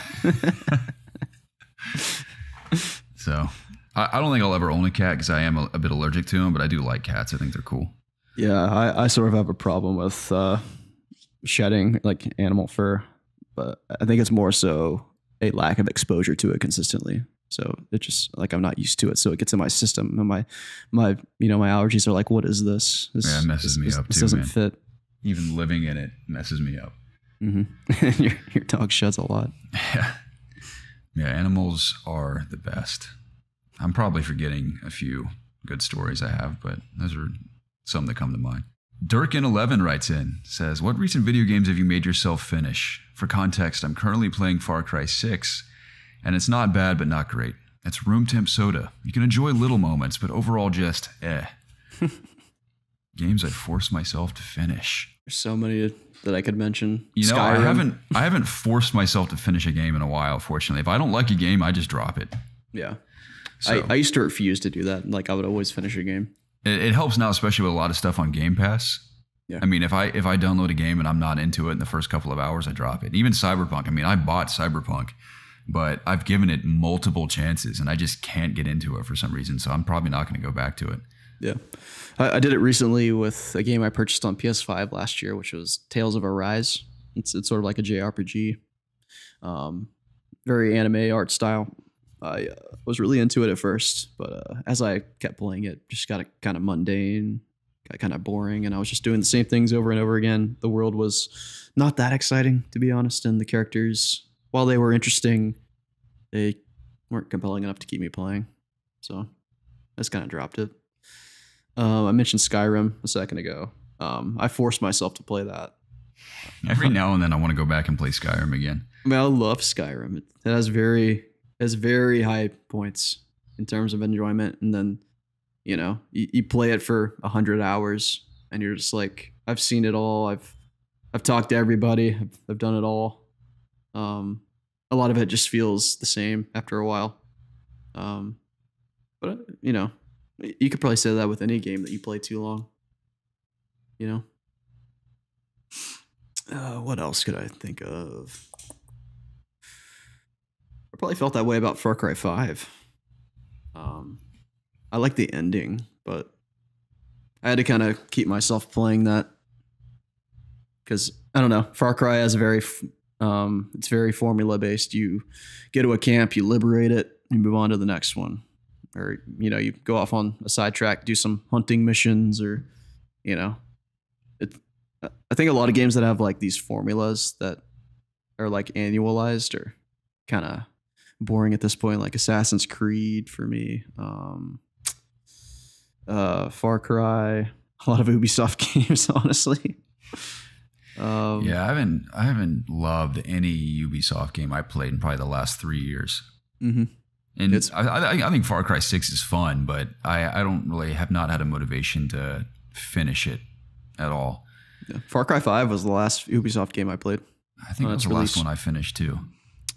So I don't think I'll ever own a cat because I am a bit allergic to them, but I do like cats. I think they're cool. Yeah, I sort of have a problem with shedding like animal fur, but I think it's more so a lack of exposure to it consistently. So it just I'm not used to it. So it gets in my system, and my my allergies are like, what is this? It messes me up too. This doesn't fit. Even living in it messes me up. Your dog sheds a lot. Yeah, animals are the best. I'm probably forgetting a few good stories I have, but those are some that come to mind. Durkin11 writes in, says, what recent video games have you made yourself finish? For context, I'm currently playing Far Cry 6. And it's not bad, but not great. It's room temp soda. You can enjoy little moments, but overall just Games I'd force myself to finish. There's so many that I could mention. Skyrim. I haven't forced myself to finish a game in a while, fortunately. If I don't like a game, I just drop it. Yeah. So, I used to refuse to do that. Like, I would always finish a game. It helps now, especially with a lot of stuff on Game Pass. Yeah. I mean, if I download a game and I'm not into it in the first couple of hours, I drop it. Even Cyberpunk. I mean, I bought Cyberpunk, but I've given it multiple chances and I just can't get into it for some reason. So I'm probably not going to go back to it. Yeah. I did it recently with a game I purchased on PS5 last year, which was Tales of Arise. It's sort of like a JRPG. Very anime art style. I was really into it at first, but as I kept playing it, just got kind of mundane, got kind of boring, and I was just doing the same things over and over again. The world was not that exciting, to be honest, and the characters, while they were interesting, they weren't compelling enough to keep me playing. So I just kind of dropped it. I mentioned Skyrim a second ago. I forced myself to play that. Every now and then I want to go back and play Skyrim again. I mean, I love Skyrim. It has very high points in terms of enjoyment, and then you play it for 100 hours, and you're just like, I've seen it all. I've talked to everybody. I've done it all. A lot of it just feels the same after a while. But you could probably say that with any game that you play too long. What else could I think of? I probably felt that way about Far Cry 5. I like the ending, but I had to kind of keep myself playing that because I don't know. Far Cry has it's very formula based. You get to a camp, you liberate it, you move on to the next one, or you go off on a sidetrack, do some hunting missions, or I think a lot of games that have like these formulas that are like annualized are kind of boring at this point, like Assassin's Creed for me, Far Cry, a lot of Ubisoft games, honestly. Yeah, I haven't loved any Ubisoft game I played in probably the last 3 years. Mm-hmm. And I think Far Cry 6 is fun, but I don't really have not had a motivation to finish it at all. Yeah. Far Cry 5 was the last Ubisoft game I played. I think that was the last one I finished too.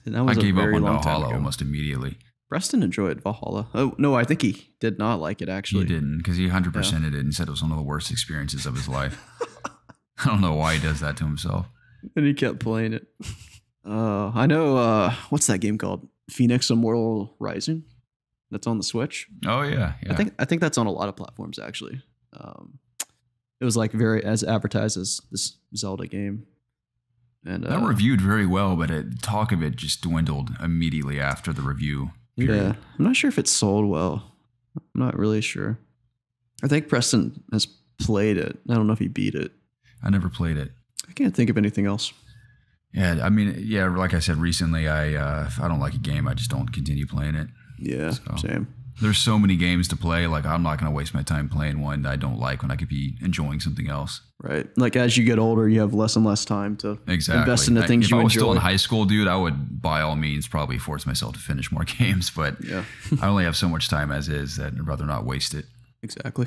And that was I gave up on long Valhalla almost immediately. Preston enjoyed Valhalla. Oh, no, I think he did not like it, actually. He didn't, because he 100%ed it and said it was one of the worst experiences of his life. I don't know why he does that to himself. And he kept playing it. I know, what's that game called? Phoenix Immortal Rising? That's on the Switch. Oh, yeah. I think that's on a lot of platforms, actually. It was like very as advertised as this Zelda game. And that reviewed very well, but talk of it just dwindled immediately after the review period. Yeah, I'm not sure if it sold well. I'm not really sure. I think Preston has played it. I don't know if he beat it. I never played it. I can't think of anything else. Yeah, I mean, yeah, like I said recently, if I don't like a game, I just don't continue playing it. Yeah, same. There's so many games to play. Like, I'm not going to waste my time playing one that I don't like when I could be enjoying something else. Right. Like, as you get older, you have less and less time to invest in the things you enjoy. If I was still in high school, dude, I would, by all means, probably force myself to finish more games. But yeah. I only have so much time as is that I'd rather not waste it. Exactly.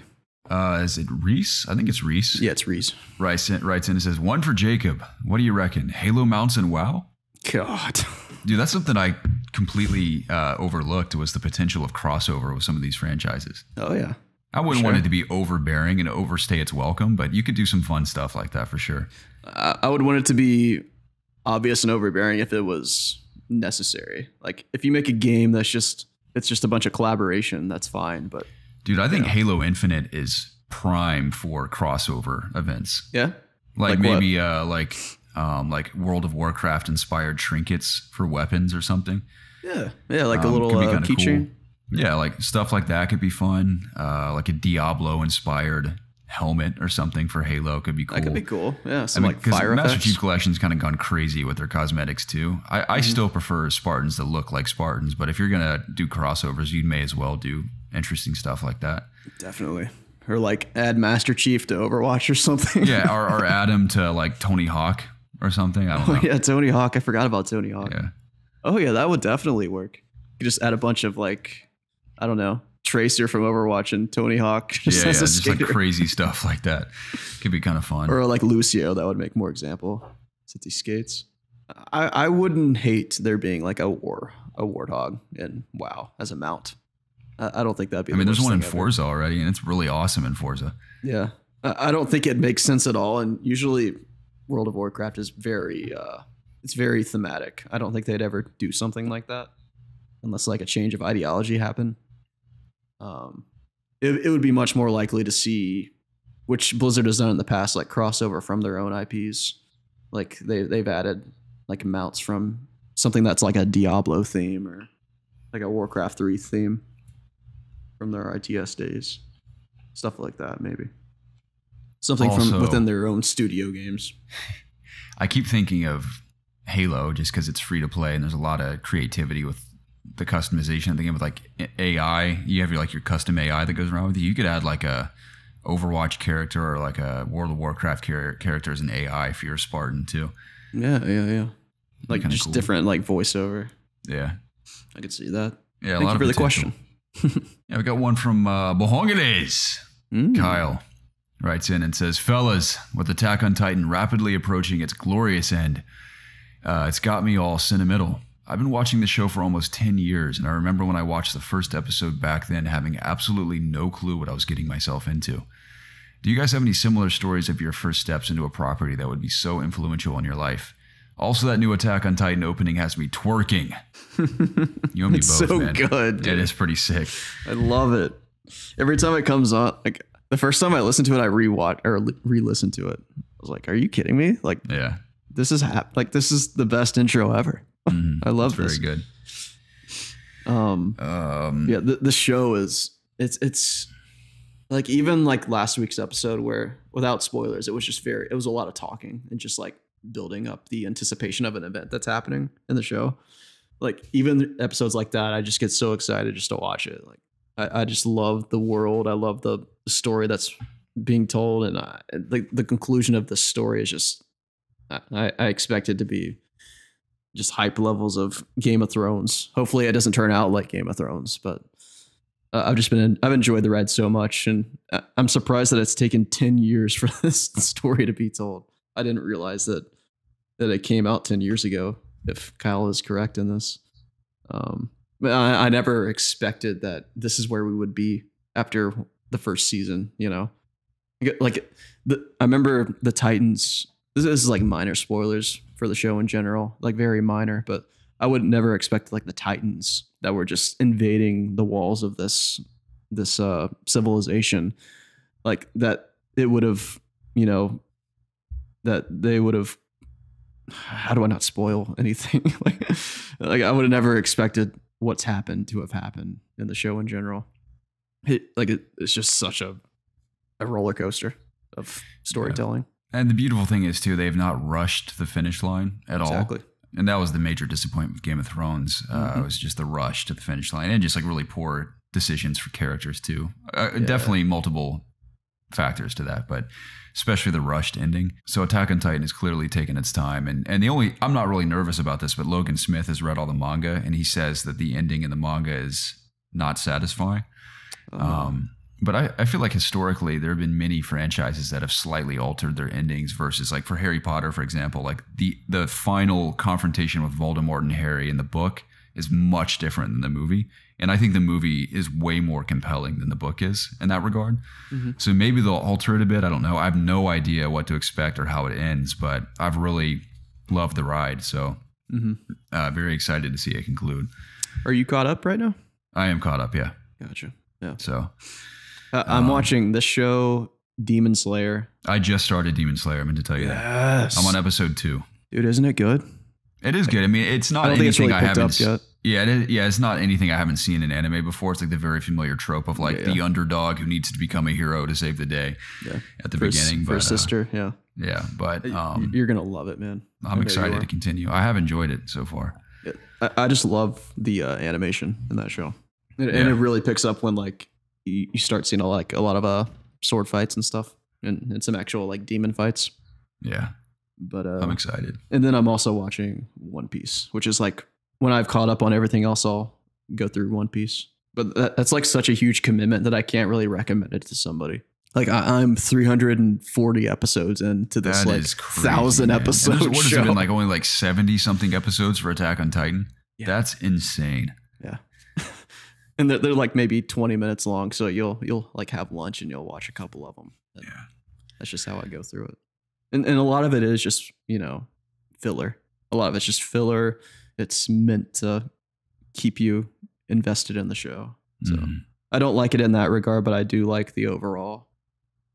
Is it Reese? I think it's Reese. Yeah, it's Reese. Writes in and says, one for Jacob. What do you reckon? Halo mounts and WoW? God. Dude, that's something I completely overlooked, was the potential of crossover with some of these franchises. Oh, yeah. I wouldn't want it to be overbearing and overstay its welcome, but you could do some fun stuff like that for sure. I would want it to be obvious and overbearing if it was necessary. Like, if you make a game it's just a bunch of collaboration, that's fine. But dude, I think Halo Infinite is prime for crossover events. Yeah, like maybe like World of Warcraft inspired trinkets for weapons or something. Yeah, like a little keychain. Cool. Yeah, like stuff like that could be fun. Like a Diablo inspired helmet or something for Halo could be cool. That could be cool. Yeah, like fire Master effects. Chief Collection's kind of gone crazy with their cosmetics too. I still prefer Spartans that look like Spartans, but if you're gonna do crossovers, you may as well do interesting stuff like that. Definitely. Or like add Master Chief to Overwatch or something. Yeah, or add him to like Tony Hawk or something. I don't know. Yeah, Tony Hawk. I forgot about Tony Hawk. Yeah. Oh yeah, that would definitely work. You could just add a bunch of like, I don't know, Tracer from Overwatch and Tony Hawk. Just like crazy stuff like that. Could be kind of fun. Or like Lucio, that would make more example. Since he skates. I wouldn't hate there being like a warthog in WoW as a mount. I don't think that'd be. There's one in Forza already, and it's really awesome in Forza. Yeah, I don't think it makes sense at all. And usually, World of Warcraft is it's very thematic. I don't think they'd ever do something like that unless like a change of ideology happened. It would be much more likely to see, which Blizzard has done in the past, like crossover from their own IPs. Like they've added like mounts from something that's like a Diablo theme or like a Warcraft 3 theme from their ITS days. Stuff like that, maybe. Something Also, from within their own studio games. I keep thinking of Halo just because it's free to play and there's a lot of creativity with the customization. I'm thinking with like AI, you have your custom AI that goes around with you. You could add like a Overwatch character or like a World of Warcraft character as an AI for your Spartan too. Yeah. Like just cool. different like voiceover. Yeah. I could see that. Yeah. Thank you for the question. Yeah, we got one from Bohonganes. Kyle writes in and says, fellas, with Attack on Titan rapidly approaching its glorious end, it's got me all sentimental. I've been watching the show for almost 10 years, and I remember when I watched the first episode back then having absolutely no clue what I was getting myself into. Do you guys have any similar stories of your first steps into a property that would be so influential in your life? Also, that new Attack on Titan opening has me twerking. You and me It's both, so man. good, dude. It is pretty sick. I love it. Every time it comes on, like the first time I listened to it, I re-listened to it. I was like, "Are you kidding me? Like, Yeah. this is this is the best intro ever." I love this. Very good. Yeah, the show is it's like even like last week's episode where without spoilers, it was a lot of talking and just like building up the anticipation of an event that's happening in the show. Like even episodes like that, I just get so excited just to watch it. Like I just love the world. I love the story that's being told, and the conclusion of the story is just I expect it to be just hype levels of Game of Thrones. Hopefully, it doesn't turn out like Game of Thrones, but I've enjoyed the ride so much, and I'm surprised that it's taken 10 years for this story to be told. I didn't realize that it came out 10 years ago. If Kyle is correct in this, but I never expected that this is where we would be after the first season. You know, I remember the Titans. This is like minor spoilers for the show in general, like very minor, but I would never expect like the Titans that were just invading the walls of this civilization, like that it would have, that they would have. How do I not spoil anything? like I would have never expected what's happened to have happened in the show in general. It's just such a roller coaster of storytelling. Yeah. And the beautiful thing is too, they have not rushed the finish line at all. And that was the major disappointment with Game of Thrones. It was just the rush to the finish line and just like really poor decisions for characters too. Definitely multiple factors to that, but especially the rushed ending. So Attack on Titan has clearly taken its time. And I'm not really nervous about this, but Logan Smith has read all the manga and he says that the ending in the manga is not satisfying. But I feel like historically there have been many franchises that have slightly altered their endings versus like for Harry Potter, for example, like the final confrontation with Voldemort and Harry in the book is much different than the movie. And I think the movie is way more compelling than the book is in that regard. So maybe they'll alter it a bit. I don't know. I have no idea what to expect or how it ends, but I've really loved the ride. So very excited to see it conclude. Are you caught up right now? I am caught up. Yeah. Gotcha. Yeah. So I'm watching this show, Demon Slayer. I just started Demon Slayer. I meant to tell you that. I'm on episode 2. Dude, isn't it good? It is good. I mean, it's not anything I haven't. Yeah, it's not anything I haven't seen in anime before. It's like the very familiar trope of like the underdog who needs to become a hero to save the day at the beginning. For a sister, yeah. But you're gonna love it, man. I'm excited to continue. I have enjoyed it so far. I just love the animation in that show, and it really picks up when like you start seeing a lot of sword fights and stuff, and some actual like demon fights. Yeah. But I'm excited. And then I'm also watching One Piece, which is like when I've caught up on everything else, I'll go through One Piece. But that's like such a huge commitment that I can't really recommend it to somebody. Like I'm 340 episodes into this that like is crazy, 1,000 episode show. What has it been like? Only like 70 something episodes for Attack on Titan. Yeah. That's insane. Yeah. And they're like maybe 20 minutes long, so you'll like have lunch and you'll watch a couple of them. And that's just how I go through it. And a lot of it is just, filler. A lot of it's just filler. It's meant to keep you invested in the show. So I don't like it in that regard, but I do like the overall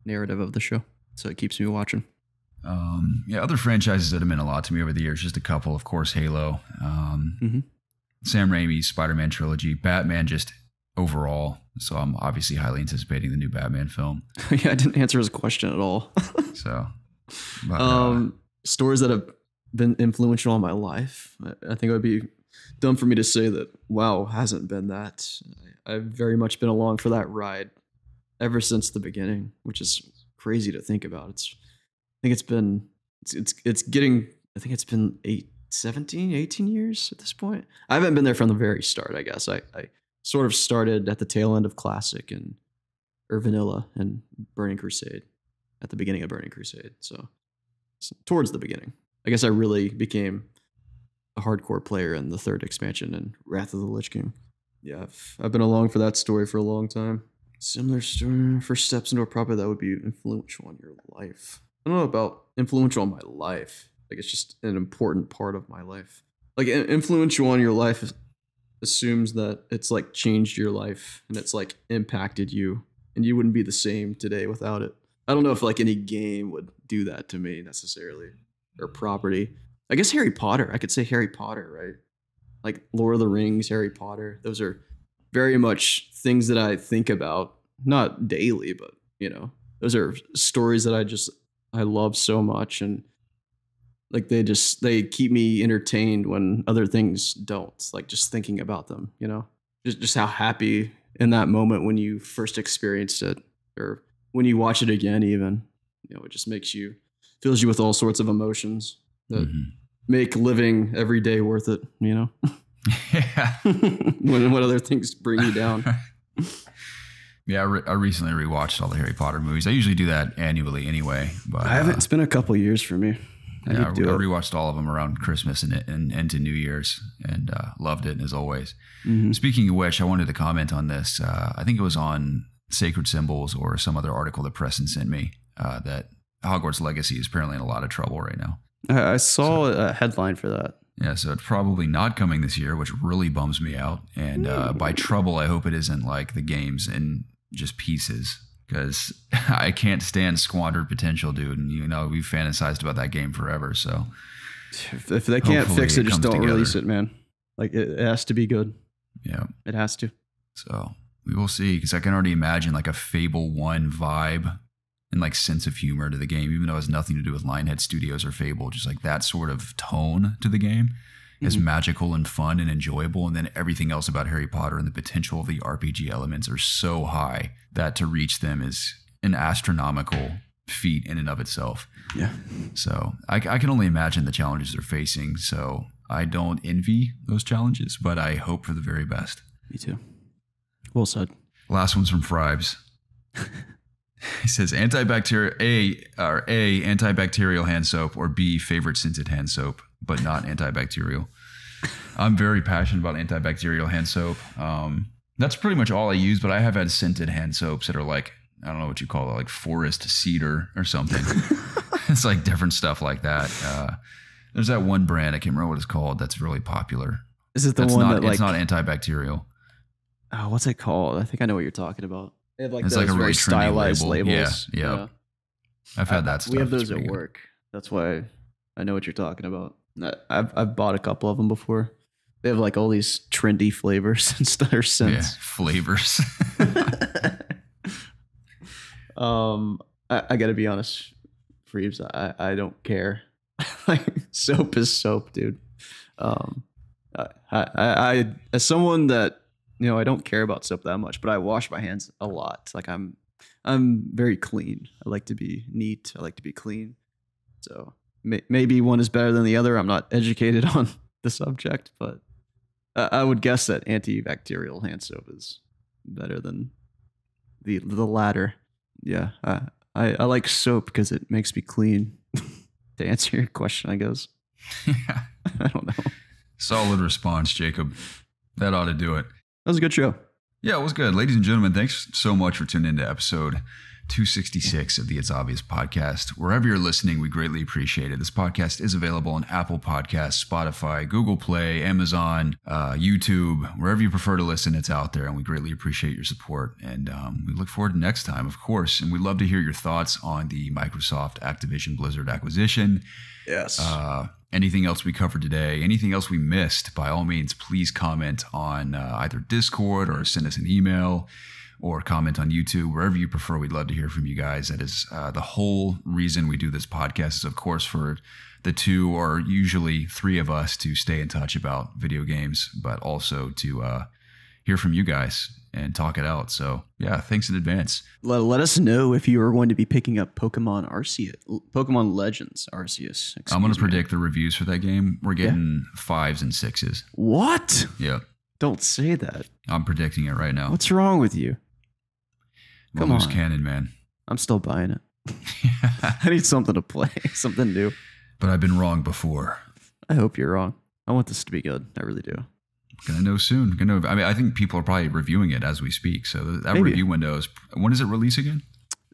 narrative of the show. So it keeps me watching. Other franchises that have meant a lot to me over the years, just a couple, of course, Halo, Sam Raimi's Spider-Man trilogy, Batman just overall. So I'm obviously highly anticipating the new Batman film. Yeah, I didn't answer his question at all. So, but, stories that have been influential on my life. I think it would be dumb for me to say that WoW hasn't been that. I've very much been along for that ride ever since the beginning, which is crazy to think about. I think it's been 18 years at this point. I haven't been there from the very start, I guess. I sort of started at the tail end of Classic or Vanilla and Burning Crusade, at the beginning of Burning Crusade. So towards the beginning. I guess I really became a hardcore player in the third expansion and Wrath of the Lich King. Yeah, I've been along for that story for a long time. Similar story, first steps into a property that would be influential on your life. I don't know about influential on my life. Like, it's just an important part of my life. Like, influential on your life assumes that it's like changed your life and it's like impacted you and you wouldn't be the same today without it. I don't know if like any game would do that to me necessarily, or property. I guess Harry Potter. I could say Harry Potter, right? Like Lord of the Rings, Harry Potter. Those are very much things that I think about, not daily, but those are stories that I love so much, and like they keep me entertained when other things don't. Like just thinking about them, just how happy in that moment when you first experienced it, or when you watch it again, even, it just fills you with all sorts of emotions that make living every day worth it, Yeah. when other things bring you down. Yeah, I recently rewatched all the Harry Potter movies. I usually do that annually anyway, but I haven't. It's been a couple years for me. I rewatched all of them around Christmas and into New Year's, and loved it as always. Mm-hmm. Speaking of which, I wanted to comment on this. I think it was on Sacred Symbols or some other article that Preston sent me that Hogwarts Legacy is apparently in a lot of trouble right now. I saw a headline for that. Yeah, so it's probably not coming this year, which really bums me out. And by trouble, I hope it isn't like the games in just pieces, because I can't stand squandered potential, dude. And we've fantasized about that game forever. So if they can't fix it, just don't release it, man. Like it has to be good. Yeah, it has to. So we will see, because I can already imagine like a Fable 1 vibe and like sense of humor to the game, even though it has nothing to do with Lionhead Studios or Fable. Just like that sort of tone to the game is magical and fun and enjoyable. And then everything else about Harry Potter and the potential of the RPG elements are so high that to reach them is an astronomical feat in and of itself. Yeah. So I can only imagine the challenges they're facing. So I don't envy those challenges, but I hope for the very best. Me too. Well said. Last one's from Fribes. He says antibacterial antibacterial hand soap, or B, favorite scented hand soap, but not antibacterial. I'm very passionate about antibacterial hand soap. That's pretty much all I use, but I have had scented hand soaps that are like, I don't know what you call it, like forest cedar or something. It's like different stuff like that. There's that one brand, I can't remember what it's called, that's really popular. Is it the one that like... It's not antibacterial. Oh, what's it called? I think I know what you're talking about. They have like it's those like a very stylized label. labels. Yeah. I've had that stuff. We have those at work. That's why I know what you're talking about. I've bought a couple of them before. They have like all these trendy flavors and stuff, or scents. Yeah, flavors. I gotta be honest, Freeves, I don't care. Like soap is soap, dude. I as someone that, I don't care about soap that much, but I wash my hands a lot. Like I'm very clean. I like to be neat. I like to be clean. So maybe one is better than the other. I'm not educated on the subject, but I would guess that antibacterial hand soap is better than the latter. Yeah, I like soap because it makes me clean. To answer your question, I guess. Yeah. I don't know. Solid response, Jacob. That ought to do it. That was a good show. Yeah, it was good. Ladies and gentlemen, thanks so much for tuning into episode 266 of the It's Obvious podcast. Wherever you're listening, we greatly appreciate it. This podcast is available on Apple Podcasts, Spotify, Google Play, Amazon, YouTube, wherever you prefer to listen, it's out there, and we greatly appreciate your support. And we look forward to next time, of course. And we'd love to hear your thoughts on the Microsoft Activision Blizzard acquisition. Yes. anything else we covered today, anything else we missed, by all means, please comment on either Discord or send us an email or comment on YouTube, wherever you prefer. We'd love to hear from you guys. That is the whole reason we do this podcast is, of course, for the 2 or usually 3 of us to stay in touch about video games, but also to hear from you guys and talk it out. So yeah, thanks in advance. Let us know if you are going to be picking up Pokemon Legends Arceus. I'm going to predict the reviews for that game. We're getting 5s and 6s. What? Yeah. Don't say that. I'm predicting it right now. What's wrong with you? Come on, cannon, man. I'm still buying it. I need something to play, something new. But I've been wrong before. I hope you're wrong. I want this to be good. I really do. Gonna know soon. I think people are probably reviewing it as we speak. So that Maybe. review window is, when does it release again?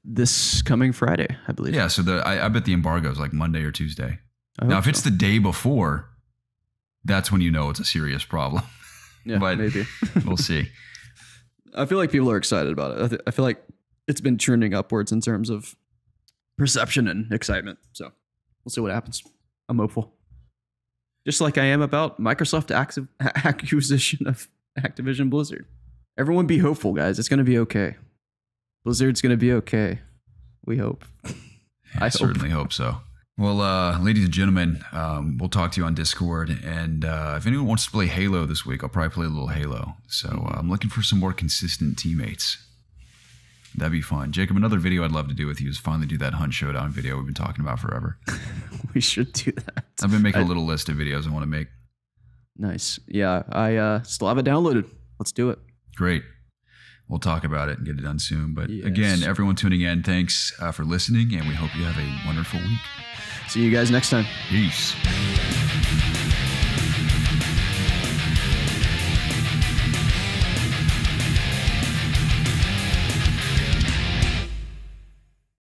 This coming Friday, I believe. Yeah. So I bet the embargo is like Monday or Tuesday. Now, if it's the day before, that's when you know it's a serious problem. Yeah, but maybe. We'll see. I feel like people are excited about it. I feel like it's been trending upwards in terms of perception and excitement. So we'll see what happens. I'm hopeful. Just like I am about Microsoft acquisition of Activision Blizzard. Everyone be hopeful, guys. It's going to be okay. Blizzard's going to be okay. We hope. I certainly hope so. Well, ladies and gentlemen, we'll talk to you on Discord. And if anyone wants to play Halo this week, I'll probably play a little Halo. So I'm looking for some more consistent teammates. That'd be fun. Jacob, another video I'd love to do with you is finally do that Hunt Showdown video we've been talking about forever. We should do that. I've been making a little list of videos I want to make. Nice. Yeah, I still have it downloaded. Let's do it. Great. We'll talk about it and get it done soon. But Yes. again, everyone tuning in, thanks for listening, and we hope you have a wonderful week. See you guys next time. Peace.